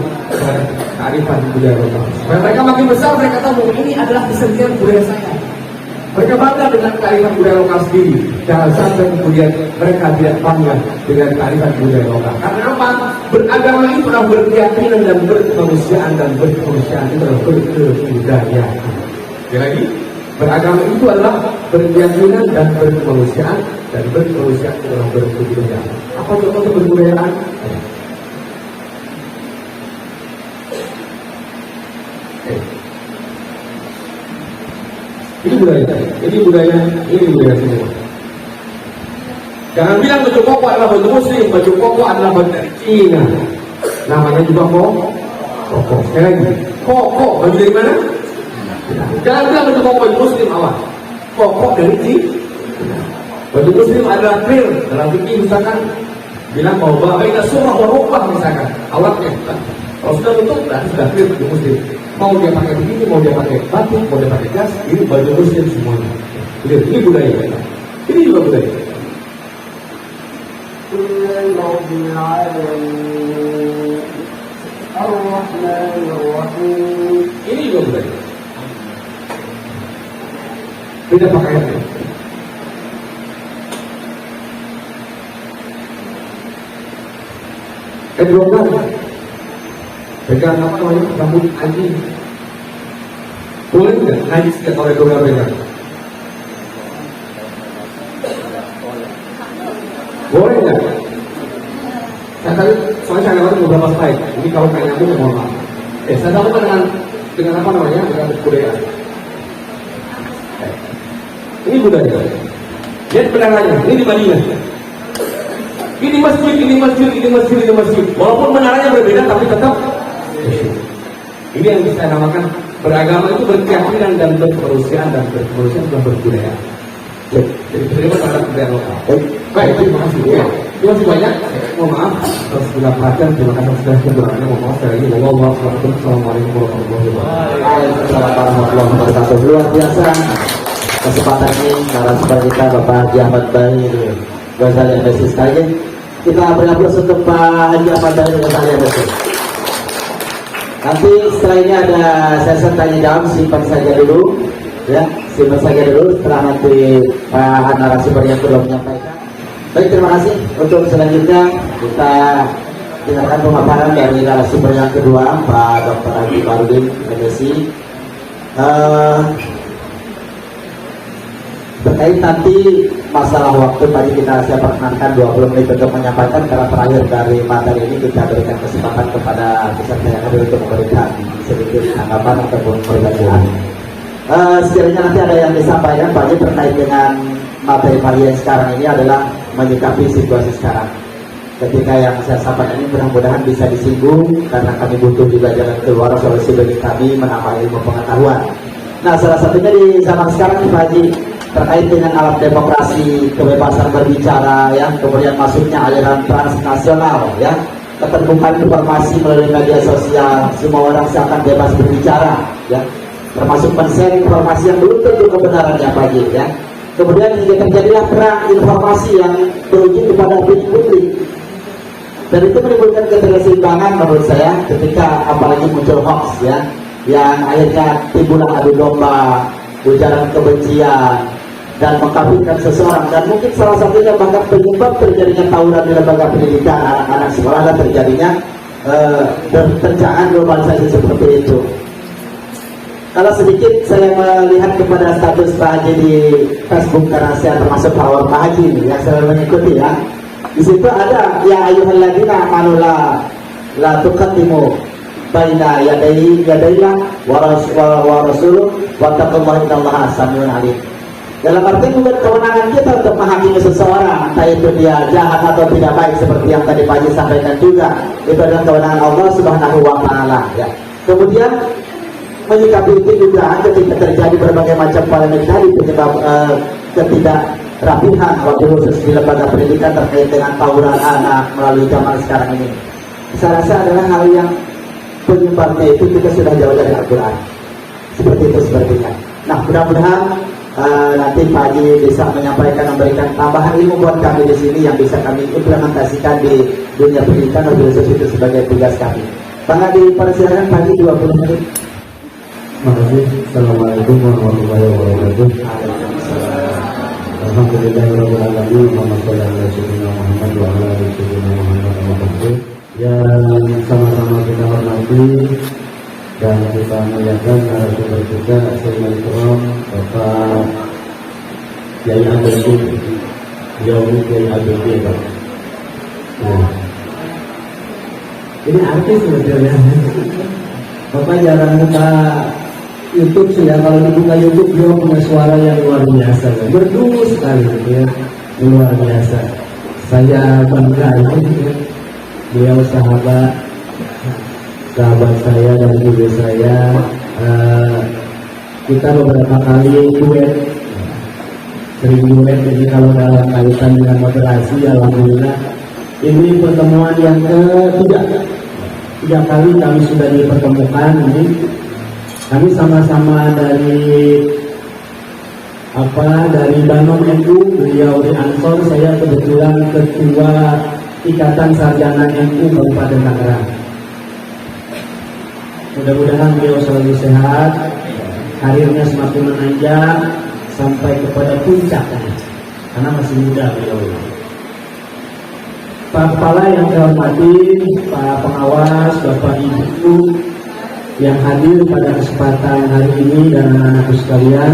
B: kearifan budaya lokal. Supaya mereka makin besar mereka tahu ini adalah kesenian budaya saya. Mereka bangga dengan kearifan budaya lokal sendiri. Jangan sampai kemudian mereka tidak bangga dengan kearifan budaya lokal. Karena apa? Beragama itu adalah berkeyakinan dan berkemanusiaan, dan berkemanusiaan itu adalah berkebudayaan. Sekali lagi, beragama itu adalah berkeyakinan dan berkemanusiaan, dan berkemanusiaan itu adalah berkebudayaan. Apa contoh berkebudayaan? Ini budaya semua. Jangan bilang baju koko adalah baju muslim, baju koko adalah baju dari Cina. Namanya juga koko. Sekali lagi, koko baju dari mana? Jangan bilang baju koko baju muslim awal. Koko dari Cina. Baju muslim adalah clear. Dalam fikih misalkan bilang bahwa baiklah surah warubah misalkan awalnya. Kalau sudah tutup berarti sudah clear baju muslim. Mau dia pakai begini, mau dia pakai batik, mau dia pakai jas, ini baju muslim semuanya. Lihat, ini budaya kita. Ini juga budaya kita. Ini juga budaya. Beda pakaiannya. Kedua pegang apa namanya rambut anjing, boleh nggak najis nggak kalau dua pegang? Boleh nggak? Saya tadi soalnya saya lewat beberapa slide. Ini kalau kayak nyambung mohon maaf. Saya tahu dengan apa namanya dengan budaya. Ini budaya. Lihat penerangannya. Ini di Madinah. Ini masjid. Walaupun menaranya berbeda tapi tetap. Ini yang bisa namakan beragama itu berkeyakinan dan berkemanusiaan, dan berkemanusiaan sudah berbudaya. Jadi terima terhadap budaya lokal. Baik, terima kasih. Ya, terima kasih banyak. Mohon maaf atas segala perhatian. Terima kasih sudah kekurangannya. Mohon maaf sekali lagi. Wassalamualaikum warahmatullahi wabarakatuh. Luar biasa kesempatan ini narasumber kita Bapak Haji Ahmad Bahir Ghazali MSc saja. Kita beri aplaus untuk Pak Haji Ahmad Bahir Ghazali MSc. Nanti setelah ini ada sesi tanya jawab, simpan saja dulu ya, setelah nanti Pak narasumber yang belum menyampaikan. Baik, terima kasih. Untuk selanjutnya kita dengarkan pemaparan dari narasumber yang kedua, Pak Dr. Haji Barudin MSc, terkait nanti masalah waktu. Tadi saya perkenankan 20 menit untuk menyampaikan, karena terakhir dari materi ini kita berikan kesempatan kepada peserta yang hadir untuk memberikan sedikit tanggapan ataupun perbedaan. Sekiranya nanti ada yang disampaikan Pak Haji terkait dengan materi yang sekarang ini adalah menyikapi situasi sekarang. Ketika yang saya sampaikan ini mudah-mudahan bisa disinggung, karena kami butuh juga jalan keluar solusi bagi kami menambah ilmu pengetahuan. Nah, salah satunya di zaman sekarang Pak Haji,
A: terkait dengan alat demokrasi, kebebasan berbicara, ya, kemudian masuknya aliran transnasional, ya, keterbukaan informasi melalui media sosial, semua orang seakan bebas berbicara, ya, termasuk men-share informasi yang belum tentu kebenarannya pagi, ya. Kemudian hingga terjadilah perang informasi yang berujung kepada opini publik, dan itu menimbulkan ketidakseimbangan menurut saya ketika apalagi muncul hoax, ya, yang akhirnya timbul adu domba, ujaran kebencian, dan mengkafirkan seseorang, dan mungkin salah satunya bahkan penyebab terjadinya tawuran di lembaga pendidikan anak-anak sekolah dan terjadinya terjangan globalisasi seperti itu. Kalau sedikit saya melihat kepada status Pak Haji di Facebook, karena saya termasuk follower Pak Haji ini yang selalu mengikuti, ya. Di situ ada ya ayyuhalladzina amanu la tuqaddimu baina yadayillah wa rasul wa taqullaha innallaha samiun alim. Dalam arti bukan kewenangan kita untuk menghakimi seseorang, entah itu dia jahat atau tidak baik, seperti yang tadi Pak Haji sampaikan juga. Itu adalah kewenangan Allah Subhanahu wa Ta'ala, ya. Kemudian menyikapi itu juga ketika terjadi berbagai macam polemik tadi penyebab ketidakrapihan wabil khusus di lembaga pendidikan terkait dengan tawuran anak melalui zaman sekarang ini. Saya rasa adalah hal yang penyebabnya itu kita sudah jauh dari Al-Quran. Seperti itu sepertinya. Nah, mudah-mudahan nanti Pak Haji bisa menyampaikan, memberikan tambahan ilmu buat kami di sini yang bisa kami implementasikan di dunia pendidikan wabil khusus itu sebagai tugas kami. Pak Haji, persilakan Pak Haji 20 menit.
D: Makasih. Assalamualaikum warahmatullahi wabarakatuh. Alhamdulillahirabbil alamin. Muhammad sallallahu alaihi Muhammad wa ala alihi Muhammad. Yang sama-sama kita hormati dan kita muliakan narasumber kita Sayyidina Ikram Bapak Kiai Abdul Kiai Abdul Pak. Nah, ini artis sebetulnya. Bapak jarang buka YouTube sih, ya. Kalau dibuka YouTube dia punya suara yang luar biasa, merdu sekali, ya, luar biasa. Saya bangga ya. Beliau sahabat saya dan juga saya. Kita beberapa kali duet, sering duet. Jadi kalau dalam kaitan dengan moderasi, alhamdulillah ini pertemuan yang ketiga. 3 kali kami sudah dipertemukan ini. Kami sama-sama dari Banom NU, beliau di Ansor, saya kebetulan ketua Ikatan Sarjana NU Kabupaten Tangerang. Mudah-mudahan beliau selalu sehat, karirnya semakin menanjak sampai kepada puncaknya, karena masih muda beliau. Pak Kepala yang saya hormati, Pak Pengawas, Bapak Ibu yang hadir pada kesempatan hari ini dan anak-anakku sekalian,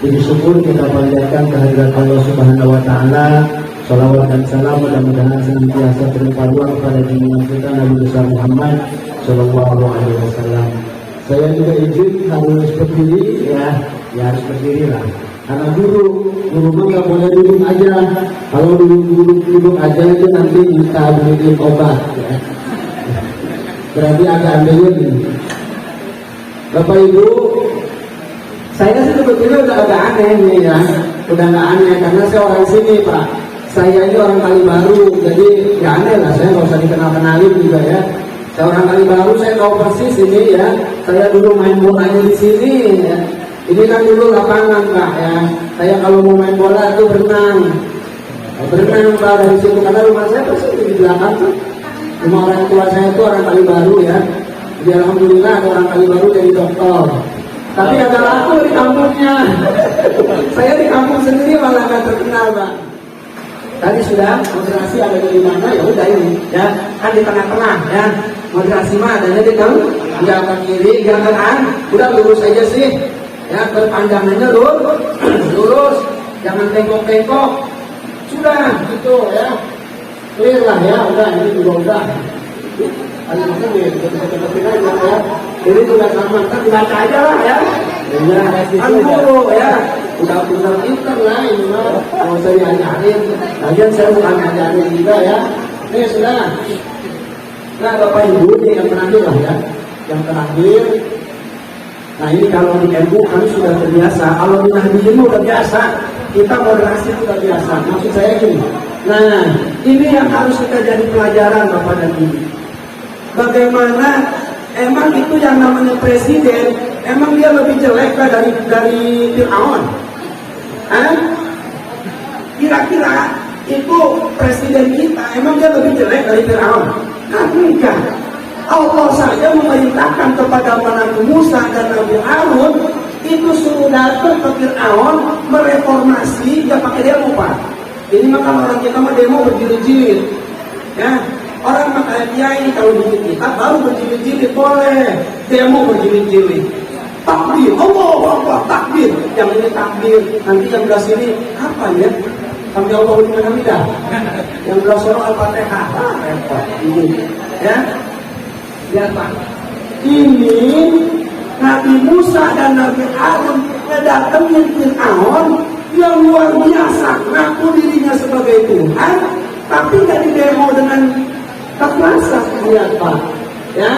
D: puji syukur kita panjatkan kehadirat Allah Subhanahu wa Ta'ala. Salawat dan salam mudah-mudahan senantiasa terlimpah kepada junjungan kita Nabi besar Muhammad Sallallahu Alaihi Wasallam. Saya juga izin harus berdiri, ya harus berdiri lah. Karena guru mah nggak boleh duduk aja. Kalau duduk aja itu nanti kita beliin obat, ya. Berarti agak ambilin. Bapak Ibu, saya sebetulnya udah agak aneh nih, ya. Udah nggak aneh karena saya orang sini, Pak. Saya ini orang Kalibaru, jadi nggak aneh lah. Saya nggak usah dikenal-kenalin juga, ya. Saya orang Kalibaru, saya tahu persis ini, ya. Saya dulu main bolanya di sini, ya. Ini kan dulu lapangan, Pak, ya. Saya kalau mau main bola itu berenang, Pak, dari situ. Karena rumah saya persis di belakang tuh. Rumah orang tua saya itu orang Kalibaru, ya. Jadi alhamdulillah ada orang Kalibaru jadi dokter. Tapi ada laku di kampungnya. Saya di kampung sendiri malah nggak terkenal, Pak. Tadi sudah moderasi ada di mana, ya udah ini, ya kan di tengah-tengah, ya. Moderasi mah adanya di tengah, nggak ke kiri, nggak ke kanan, udah lurus aja sih. Ya, berpanjangannya lurus, jangan tengkok-tengkok. Sudah, gitu, ya. Clear lah, ya. Udah, ini juga udah. Ini juga sama, kan dibaca aja lah, ya. Kan dulu, ya. Udah pintar lah ini mah. Mau saya ngajarin, lagian saya bukan ngajarin juga, ya. Ini sudah. Nah, Bapak Ibu, ini yang terakhir lah, ya. Yang terakhir, Nah ini kalau di MU kami sudah terbiasa, kalau di Nahdliyin udah biasa, kita moderasi itu udah biasa. Maksud saya gini, nah ini yang harus kita jadi pelajaran Bapak dan Ibu. Bagaimana emang itu yang namanya presiden, emang dia lebih jelek lah dari Fir'aun? Kira-kira itu presiden kita, emang dia lebih jelek dari Fir'aun? Kan enggak. Allah saja memerintahkan kepada Nabi Musa dan Nabi Harun itu suruh datang ke Fir'aun mereformasi, dia pakai demo Pak. Jadi maka orang kita mah demo berjilid-jilid, ya. Orang pakai kiai kalau bikin kitab baru berjilid-jilid boleh, demo berjilid-jilid. Takbir, Allah takbir, yang ini takbir, nanti yang belah sini apa ya? Sampai Allah udah hamidah, yang belah sono Al-Fatihah, repot, ini, ya. Lihat Pak, ini Nabi Musa dan Nabi Harun mendatangin Fir'aun yang luar biasa, ngaku dirinya sebagai Tuhan, tapi nggak didemo dengan kekerasan. Lihat Pak, ya,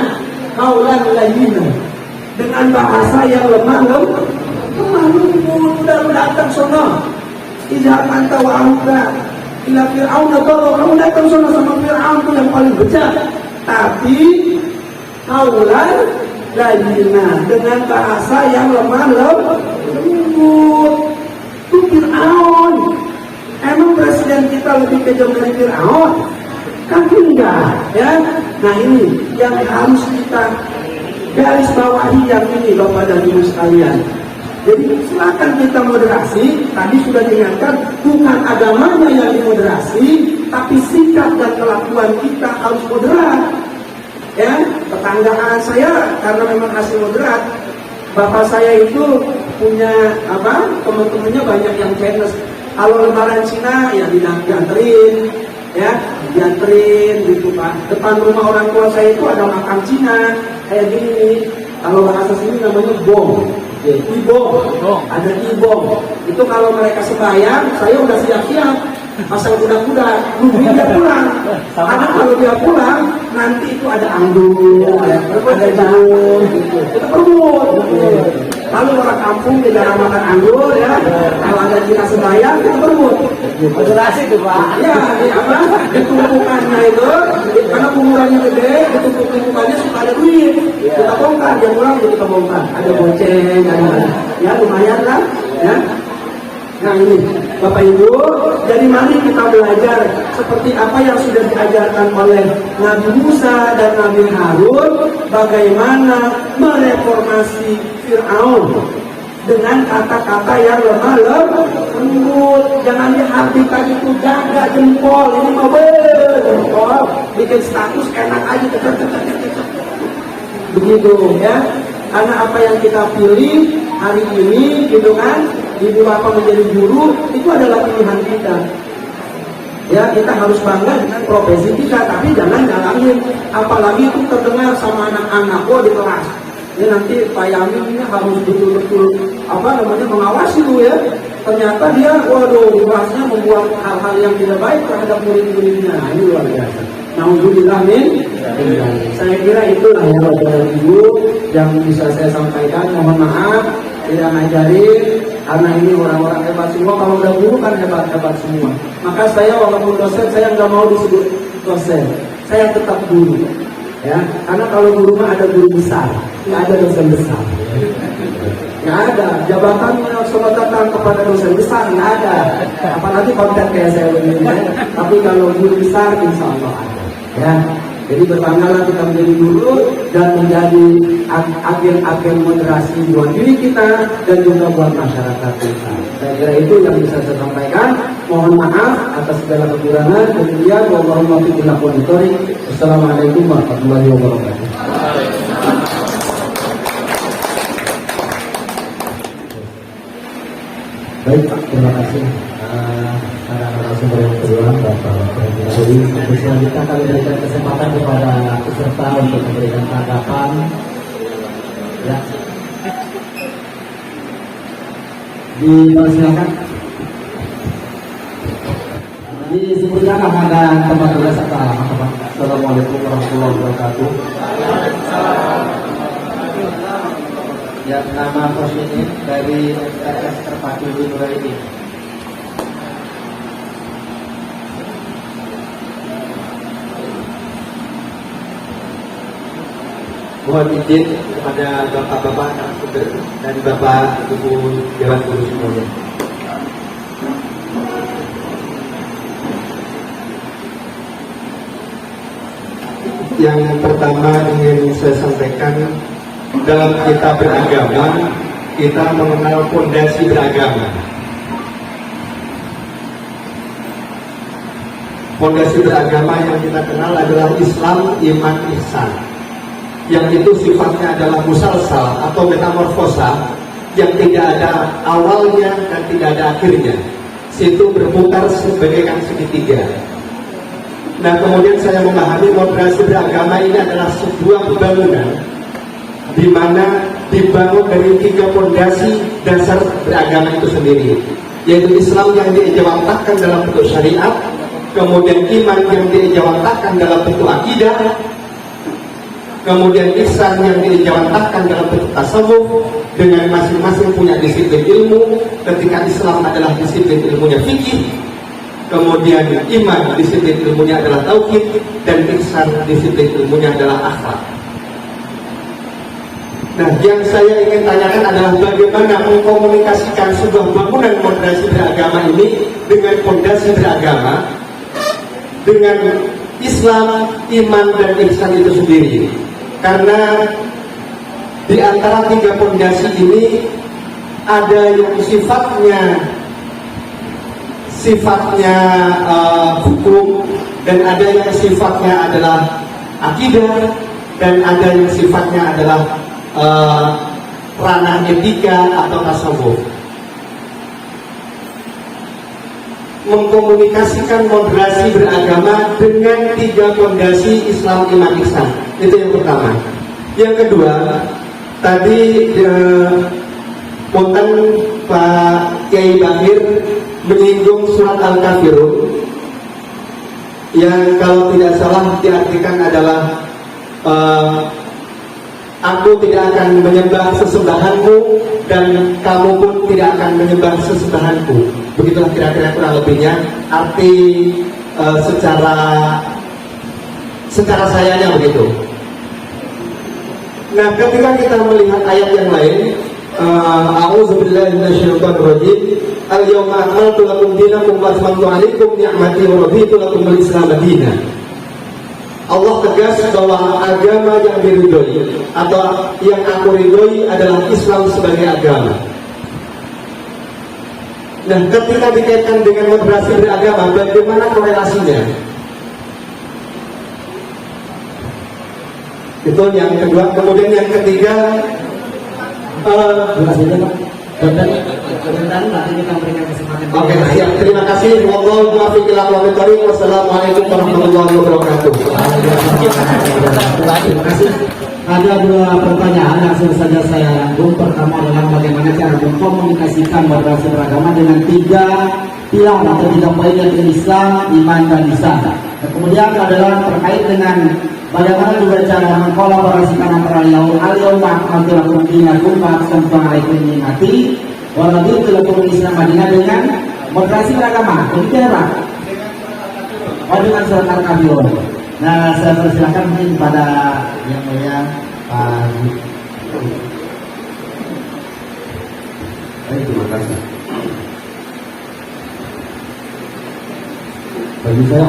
D: kaulan layyina, dengan bahasa yang lemah lembut. Udah datang sono, ijab anta wa anta ila Fir'aun, kamu datang sono sama Fir'aun tuh yang paling bejat, tapi kaulan layyina, dengan bahasa yang lemah lembut. Itu Fir'aun. Emang presiden kita lebih kejam dari Fir'aun? Kan enggak, ya. Nah ini yang harus kita garis bawahi, yang ini Bapak dan Ibu sekalian. Jadi silakan kita moderasi. Tadi sudah diingatkan, bukan agamanya yang dimoderasi, tapi sikap dan kelakuan kita harus moderat. Ya, tetanggaan saya karena memang asli moderat. Bapak saya itu punya teman-temannya banyak yang Chinese. Kalau lebaran Cina ya dianterin, ya dianterin gitu Pak. Depan rumah orang tua saya itu ada makam Cina kayak gini. Kalau bahasa sini namanya bom, ya, ibong. Ada ibong. Itu kalau mereka sembahyang, saya udah siap-siap pasang kuda-kuda, nungguin dia pulang. Karena kalau dia pulang, nanti itu ada anggur, ada jagung, gitu. Kita berebut. Lalu orang kampung di dalam makan anggur, ya. Kalau ada Cina sembahyang, kita berebut.
C: Moderasi tuh Pak.
D: Ya, ditumpukannya itu, karena umurannya gede, ditumpukannya suka ada duit. Kita bongkar, dia pulang kita bongkar. Ada goceng, ada, ya lumayan lah, ya. Nah ini Bapak Ibu, jadi mari kita belajar seperti apa yang sudah diajarkan oleh Nabi Musa dan Nabi Harun, bagaimana mereformasi Fir'aun dengan kata-kata yang lemah lembut. Jangan diartikan itu jaga jempol, ini mau jempol, bikin status enak aja, begitu ya. Karena apa yang kita pilih hari ini, gitu kan, Ibu Bapak menjadi guru, itu adalah pilihan kita. Ya, kita harus bangga dengan profesi kita, tapi jangan nyalahin. Apalagi itu terdengar sama anak-anak di kelas. Ini nanti Pak Yamin ini harus betul-betul mengawasi tuh ya. Ternyata dia, kelasnya membuat hal-hal yang tidak baik terhadap murid-muridnya. Ini luar biasa. Alhamdulillah, amin. Saya kira itulah ya Bapak dan Ibu yang bisa saya sampaikan. Mohon maaf tidak ngajarin, karena ini orang-orang hebat semua. Kalau udah guru kan hebat-hebat semua. Maka saya walaupun dosen, saya nggak mau disebut dosen, saya tetap guru. Ya, karena kalau guru mah ada guru besar, nggak ada dosen besar. Nggak ada jabatan semua datang kepada dosen besar, nggak ada. Apalagi konten kayak saya begini. Tapi kalau guru besar, insya Allah ada. Ya, jadi berbanggalah kita menjadi guru dan menjadi agen-agen moderasi buat diri kita dan juga buat masyarakat kita. Saya kira itu yang bisa saya sampaikan. Mohon maaf atas segala kekurangan. Kemudian wallahul muwaffiq. Assalamualaikum warahmatullahi wabarakatuh.
A: Baik Pak, terima kasih. Para narasumber yang kedua, Bapak Presiden. Selanjutnya kami berikan kesempatan kepada peserta untuk memberikan tanggapan. Ya, dipersilakan. Disebutkan ada tempat tulis serta Assalamualaikum warahmatullahi wabarakatuh.
C: yang nama Kosmini dari MTS Terpadu Nur ini.
E: Mohon izin kepada bapak-bapak narasumber dan bapak ibu dewan guru semuanya. Yang pertama ingin saya sampaikan, dalam kita beragama, kita mengenal fondasi beragama. Fondasi beragama yang kita kenal adalah Islam, iman, ihsan. Yang itu sifatnya adalah musalsal atau metamorfosa, yang tidak ada awalnya dan tidak ada akhirnya. Situ berputar sebagaikan segitiga. Nah, kemudian saya memahami moderasi beragama ini adalah sebuah bangunan di mana dibangun dari 3 fondasi dasar beragama itu sendiri, yaitu Islam yang diejawantahkan dalam bentuk syariat, kemudian iman yang diejawantahkan dalam bentuk akidah, kemudian ihsan yang diejawantahkan dalam bentuk tasawuf, dengan masing-masing punya disiplin ilmu. Ketika Islam adalah disiplin ilmunya fikih, kemudian iman disiplin ilmunya adalah tauhid, dan ihsan disiplin ilmunya adalah akhlak. Nah, yang saya ingin tanyakan adalah bagaimana mengkomunikasikan sebuah bangunan moderasi beragama ini dengan fondasi beragama, dengan Islam, iman, dan ihsan itu sendiri. Karena di antara 3 fondasi ini ada yang sifatnya hukum, dan ada yang sifatnya adalah akidah, dan ada yang sifatnya adalah ranah etika atau tasawuf. Mengkomunikasikan moderasi beragama dengan 3 fondasi Islam, iman, ihsan, itu yang pertama. Yang kedua, tadi Ponten Pak Kiai Bakir menyinggung surat Al-Kafirun, yang kalau tidak salah diartikan adalah aku tidak akan menyembah sesembahanmu dan kamu pun tidak akan menyembah sesembahanku. Begitulah kira-kira kurang lebihnya arti secara sayanya begitu. Nah, ketika kita melihat ayat yang lain, a'udzubillahi minasyaitonirrajim, al-yawma akmaltu lakum dinakum wa atmamtu 'alaikum ni'mati wa raditu lakum al-Islam dinan. Allah tegas bahwa agama yang diridhoi atau yang aku ridhoi adalah Islam sebagai agama. Nah, ketika dikaitkan dengan moderasi beragama, bagaimana korelasinya? Itu yang kedua. Kemudian yang ketiga, Oke, siap. Terima kasih. Wallahu muwaffiq ila aqwamit thoriq. Wassalamualaikum warahmatullahi wabarakatuh.
D: Terima kasih. Ada 2 pertanyaan yang langsung saja saya rangkum. Pertama adalah bagaimana cara mengkomunikasikan moderasi beragama dengan 3 pilar atau 3 poin yaitu Islam, iman, dan ihsan. Kemudian adalah terkait dengan bagaimana juga cara mengkolaborasikan antara al-yawma akmaltu lakum dinakum wa atmamtu 'alaikum ni'mati wa raditu lakum al-Islam dinan dengan moderasi beragama. Kemudian dengan surat Al-Kafirun. Nah, saya persilakan mungkin kepada yang mulia Pak.
B: Baik, terima kasih. Bagi saya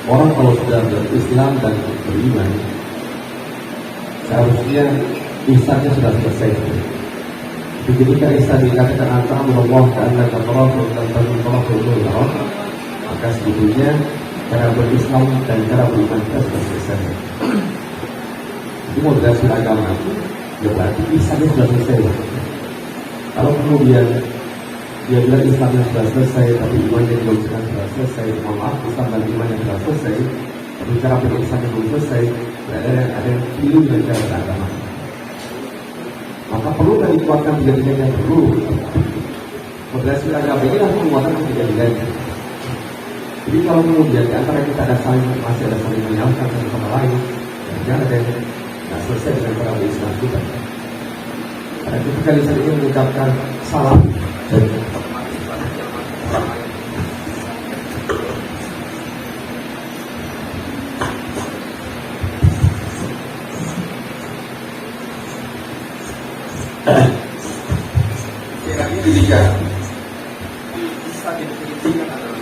B: orang kalau sudah berislam dan beriman, seharusnya ihsannya sudah selesai. Ketika ihsan dikatakan antara Allah karena Allah dan Allah, maka sebetulnya cara berislam dan cara beriman kita sudah selesai. Itu moderasi agama itu berarti ihsannya sudah selesai. Kalau kemudian dia bilang Islamnya sudah selesai, tapi imannya belum sudah selesai. Mohon maaf, Islam dan imannya sudah selesai, tapi cara berihsannya belum selesai. Ada yang keliru dengan cara beragama. Maka perlu kan dikuatkan 3-3 yang perlu. Moderasi agama ini harus menguatkan 3-3. Jadi kalau kemudian di antara kita masih ada saling menyalahkan satu sama lain, jangan ada yang tidak selesai dengan cara berislam kita. Ketika lisan ini mengucapkan salam, kira-kira ketika bisa didefinisikan adalah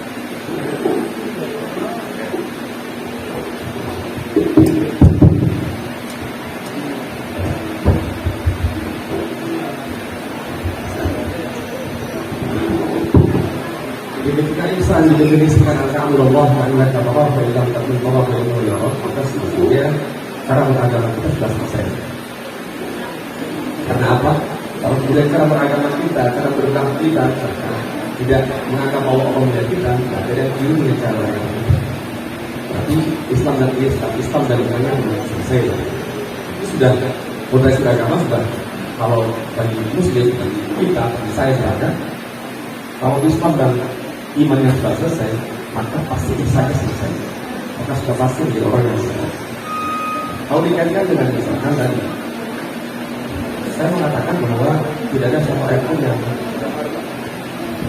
B: ketika insan didefinisikan adalah Allah Ta'ala kabarah wa ilam takun Allah wa ilam ya Allah, maka sebetulnya cara beragama kita sudah selesai. Karena apa? Kalau kemudian cara beragama kita, cara beragama kita tidak menganggap Allah melihat kita, tidak ada yang keliru dengan cara beragama kita. Tapi Islam dan imannya sudah selesai. Ini sudah fondasi beragama sudah. Kalau bagi Muslim, bagi kita, bagi saya saja, kalau Islam dan imannya sudah selesai, maka pasti saja selesai. Maka sudah pasti menjadi orang yang selesai. Kalau dikaitkan dengan misalkan tadi, saya mengatakan bahwa tidak ada siapa ayat pun yang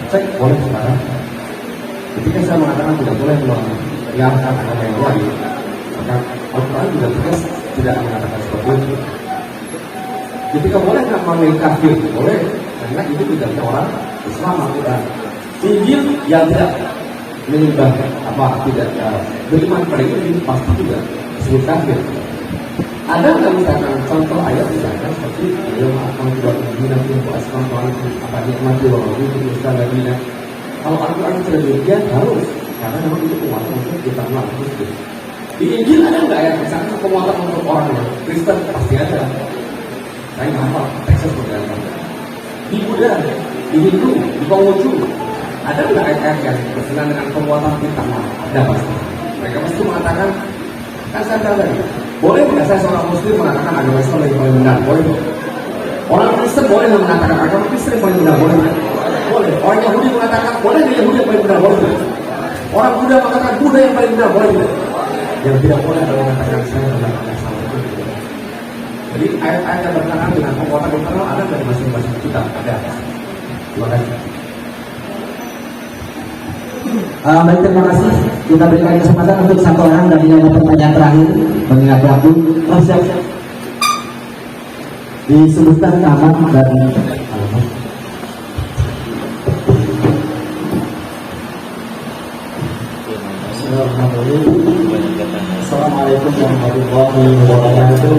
B: cek boleh sekarang. Ketika saya mengatakan tidak boleh menyiarkan agama yang lain, maka Al-Quran juga tegas tidak mengatakan seperti itu. Ketika boleh nggak memanggil kafir, boleh, karena itu tidak ada orang Islam Al-Quran. Injil yang tidak menyembah tidak beriman pada ini pasti juga disebut kafir. Ada nggak misalkan contoh ayat misalkan seperti yang akan buat begini untuk asal apa nikmati orang itu Ustaz Nabinya. Kalau Al-Quran sudah demikian harus, karena memang itu penguatan untuk kita melakukan itu. Di Injil ada nggak ya misalkan penguatan untuk orang yang Kristen pasti ada. Saya ngapal teksnya seperti apa. Di Buddha, di Hindu, di Konghucu ada nggak ayat-ayat yang berkenaan dengan penguatan kita? Ada pasti. Mereka pasti mengatakan, kan saya bilang tadi, boleh tidak saya seorang Muslim mengatakan agama Islam yang paling benar? Boleh. Orang Kristen boleh mengatakan agama Kristen yang paling benar? Boleh. Boleh. Orang Yahudi mengatakan boleh Yahudi yang paling benar? Boleh. Orang Buddha mengatakan Buddha yang paling benar? Boleh. Yang tidak boleh adalah mengatakan saya adalah agama Islam. Jadi ayat-ayat yang berkenaan dengan penguatan internal ada dari masing-masing kita. Ada. Terima kasih.
A: Baik, terima kasih. Kita berikan kesempatan untuk satu orang dari yang pertanyaan terakhir mengingat waktu. Siap. Disebutkan nama dan alamat. Assalamualaikum warahmatullahi wabarakatuh.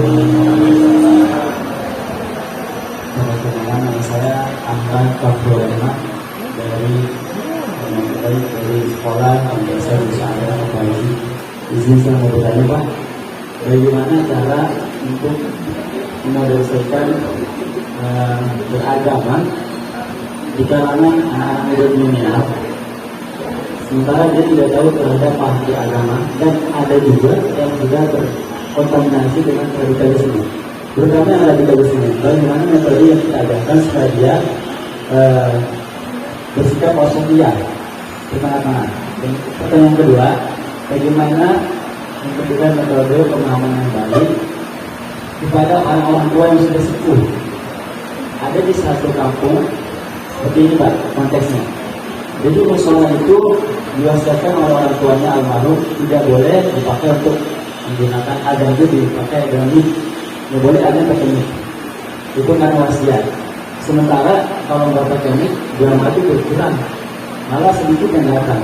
A: Nama saya Ahmad Fahrulema dari sekolah Madrasah Musyawarah Kembali. Di sini saya mau bertanya, Pak, bagaimana cara untuk memodernisasi beragama di kalangan anak-anak muda milenial, sementara dia tidak tahu terhadap paham agama, dan ada juga yang sudah berkontaminasi dengan radikalisme, terutama yang radikalisme. Bagaimana metode yang kita adakan supaya dia bersikap wasatiyah di mana-mana. Pertanyaan kedua, bagaimana memberikan metode pemahaman yang baik kepada orang-orang tua yang sudah sepuh. Ada di satu kampung seperti ini, Pak, konteksnya. Jadi musola itu diwasiatkan oleh orang tuanya almarhum tidak boleh dipakai untuk menggunakan adzan, itu dipakai dengan mic, tidak boleh adzan pakai mic. Itu karena wasiat. Sementara kalau nggak pakai mic, bulan mati berkurang, malah sedikit yang datang.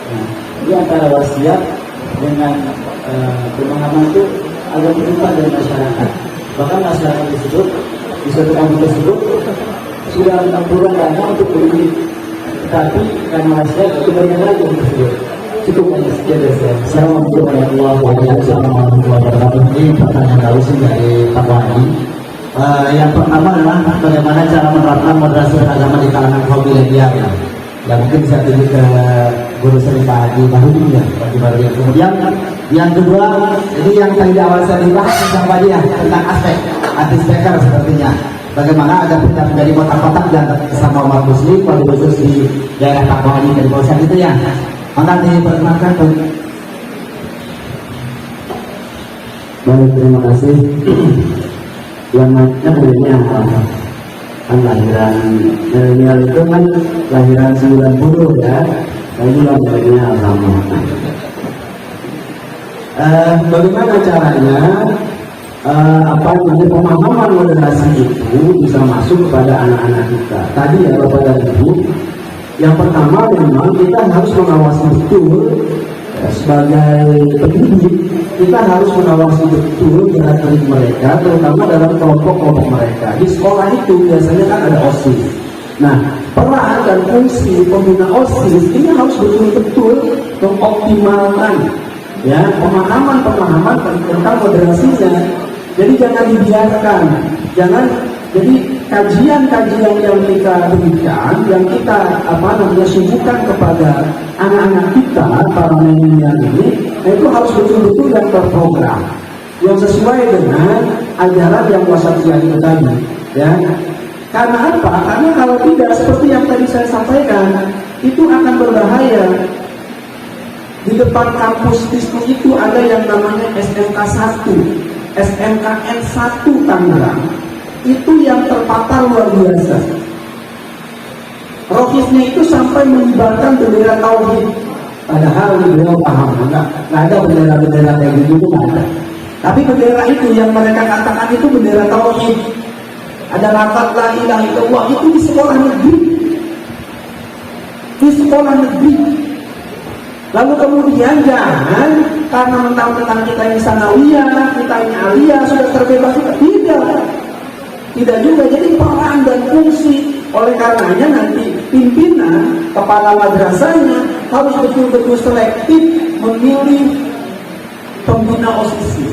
A: Nah, ini antara wasiat dengan pemahaman itu agak berubah dari masyarakat. Bahkan masyarakat tersebut di suatu kampung tersebut sudah menabung dana untuk beli, tapi karena wasiat itu banyak lagi yang tersebut. Cukup banyak sekian dari saya.
D: Assalamualaikum warahmatullahi wabarakatuh. Ini pertanyaan lalu dari Pak Wahdi.
A: Yang pertama adalah bagaimana cara menerapkan moderasi beragama di kalangan kaum milenial ya. Ya mungkin bisa tunjuk ke guru sering Pak Haji Bahrudin ya, Pak Haji. Kemudian yang kedua, ini yang tadi di awal saya dibahas tentang Pak Haji ya, tentang aspek anti-speaker sepertinya. Bagaimana agar kita menjadi kotak-kotak dan sama umat muslim, kalau khusus di daerah Pak Haji dari Polsek itu ya. Maka diperkenalkan.
D: Baik, terima kasih. yang namanya milenial. Kan lahiran milenial itu kan lahiran 90 ya, itulah milenial sama. Bagaimana caranya pemahaman moderasi itu bisa masuk kepada anak-anak kita? Tadi ya Bapak dan Ibu, yang pertama memang kita harus mengawasi betul sebagai pendidik, kita harus mengawasi betul gerak-gerik mereka, terutama dalam kelompok-kelompok mereka. Di sekolah itu biasanya kan ada OSIS. Nah, peran dan fungsi pembina OSIS ini harus betul-betul mengoptimalkan ya pemahaman tentang moderasinya. Jadi jangan dibiarkan, jadi kajian-kajian yang kita berikan, yang kita suguhkan kepada anak-anak kita, para milenial ini, itu harus betul-betul dan terprogram, yang sesuai dengan ajaran yang wasatiyah itu tadi, ya. Karena apa? Karena kalau tidak, seperti yang tadi saya sampaikan, itu akan berbahaya. Di depan kampus Wisnu itu ada yang namanya SMK 1, SMKN 1 Tangerang. Itu yang terpapar luar biasa. Rohisnya itu sampai mengibarkan bendera tauhid. Padahal beliau paham, enggak ada bendera-bendera kayak gitu, itu nggak ada. Tapi bendera itu yang mereka katakan itu bendera tauhid. Ada lafaz la ilaha illallah itu di sekolah negeri. Di sekolah negeri. Lalu kemudian jangan karena mentang-mentang kita ini sanawiyah, kita ini aliyah, sudah terbebas juga. Tidak juga. Jadi peran dan fungsi, oleh karenanya nanti pimpinan, kepala madrasahnya harus betul-betul selektif memilih pembina OSIS.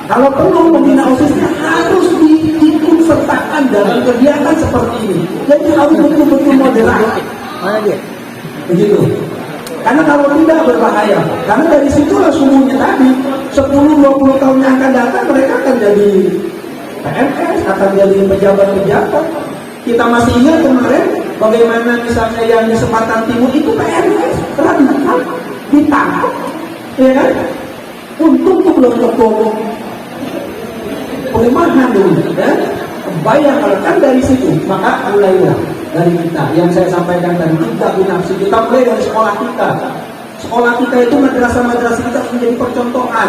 D: Kalau perlu pembina OSISnya harus diikut sertakan dalam kegiatan seperti ini. Jadi harus betul-betul moderat. Begitu. Karena kalau tidak berbahaya. Karena dari situlah sungguhnya tadi 10-20 tahun yang akan datang mereka akan jadi PNS, akan jadi pejabat-pejabat. Kita masih ingat kemarin bagaimana misalnya yang di Selatan Timur itu PNS radikal ditangkap, ya kan? Untung tuh belum tergolong pelemahan dulu, ya. Bayangkan kan dari situ, maka mulailah dari kita. Yang saya sampaikan tadi, kita binafsi, kita mulai dari sekolah kita. Sekolah kita itu madrasah-madrasah kita menjadi percontohan.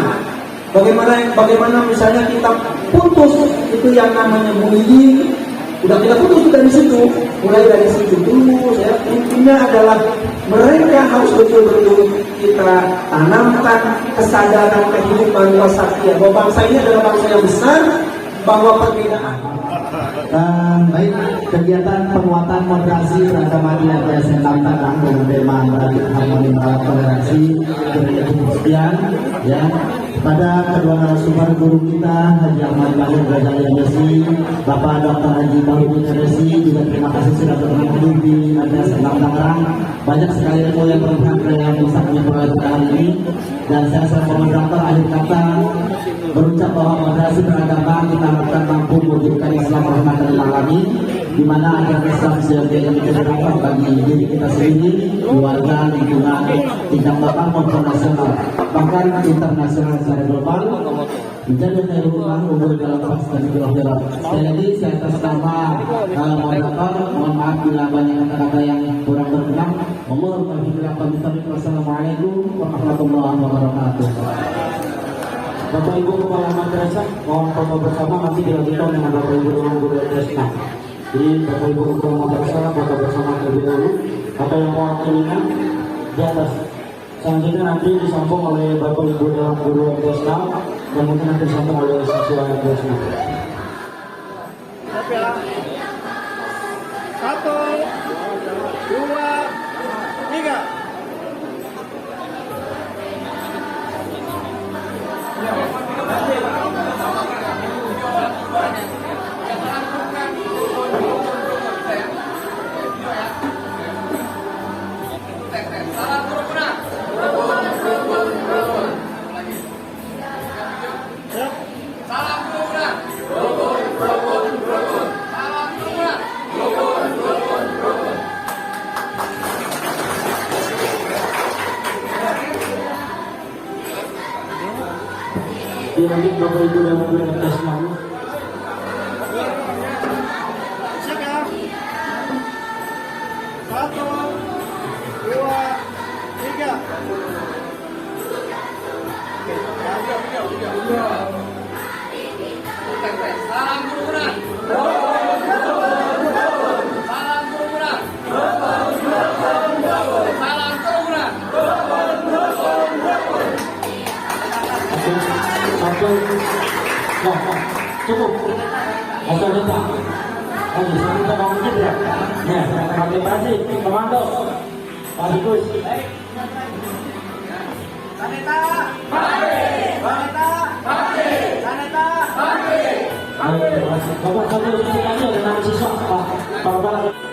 D: Bagaimana misalnya kita putus itu yang namanya bullying, udah kita putus dari situ, mulai dari situ dulu. Ya, intinya adalah mereka harus betul-betul kita tanamkan kesadaran kehidupan wasatiyah bahwa bangsa ini adalah bangsa yang besar, bahwa perbedaan.
A: Baik, kegiatan penguatan moderasi beragama di ATS Tangerang dengan tema harmoni merawat toleransi sekian ya. Pada kedua narasumber guru kita Haji Ahmad Bahir Ghazali MSc, Bapak Dr. Haji Bahir MSc, juga terima kasih sudah bergabung di ATS Tangerang. Banyak sekali ilmu yang bermanfaat yang bisa kami peroleh pada hari ini, dan saya selaku moderator akhir kata berucap bahwa moderasi beragama kita harapkan mampu mewujudkan Islam rahmatan lil alamin, di mana ajaran Islam sebagai menjadi rahmat bagi diri kita sendiri, keluarga, lingkungan, tingkat lokal maupun nasional, bahkan internasional secara global. Menjadi khairul umur dalam proses dan akhirat. Sekali lagi saya atas nama moderator mohon maaf bila banyak kata-kata yang kurang berkenan. Wassalamualaikum warahmatullahi wabarakatuh.
D: Bapak Ibu Kepala Madrasah, mohon foto bersama nanti dilanjutkan dengan Bapak Ibu dengan guru Desna. Jadi Bapak Ibu Kepala Madrasah foto bersama terlebih dahulu. Atau yang mewakilinya di atas. Selanjutnya nanti disambung oleh Bapak Ibu dalam guru Desna dan mungkin nanti disambung oleh siswa Desna.
C: Satu, dua, tiga.
D: Dilanjut Bapak Ibu dan guru Desna. Ya, cukup. Oke, lupa. Oke, saya minta bangun dikit ya. Ya, pakai pasti, komando. Pak Gus.
C: Saneta. Saneta. Saneta.
D: Bapak satu aja dengan siswa Pak. Bapak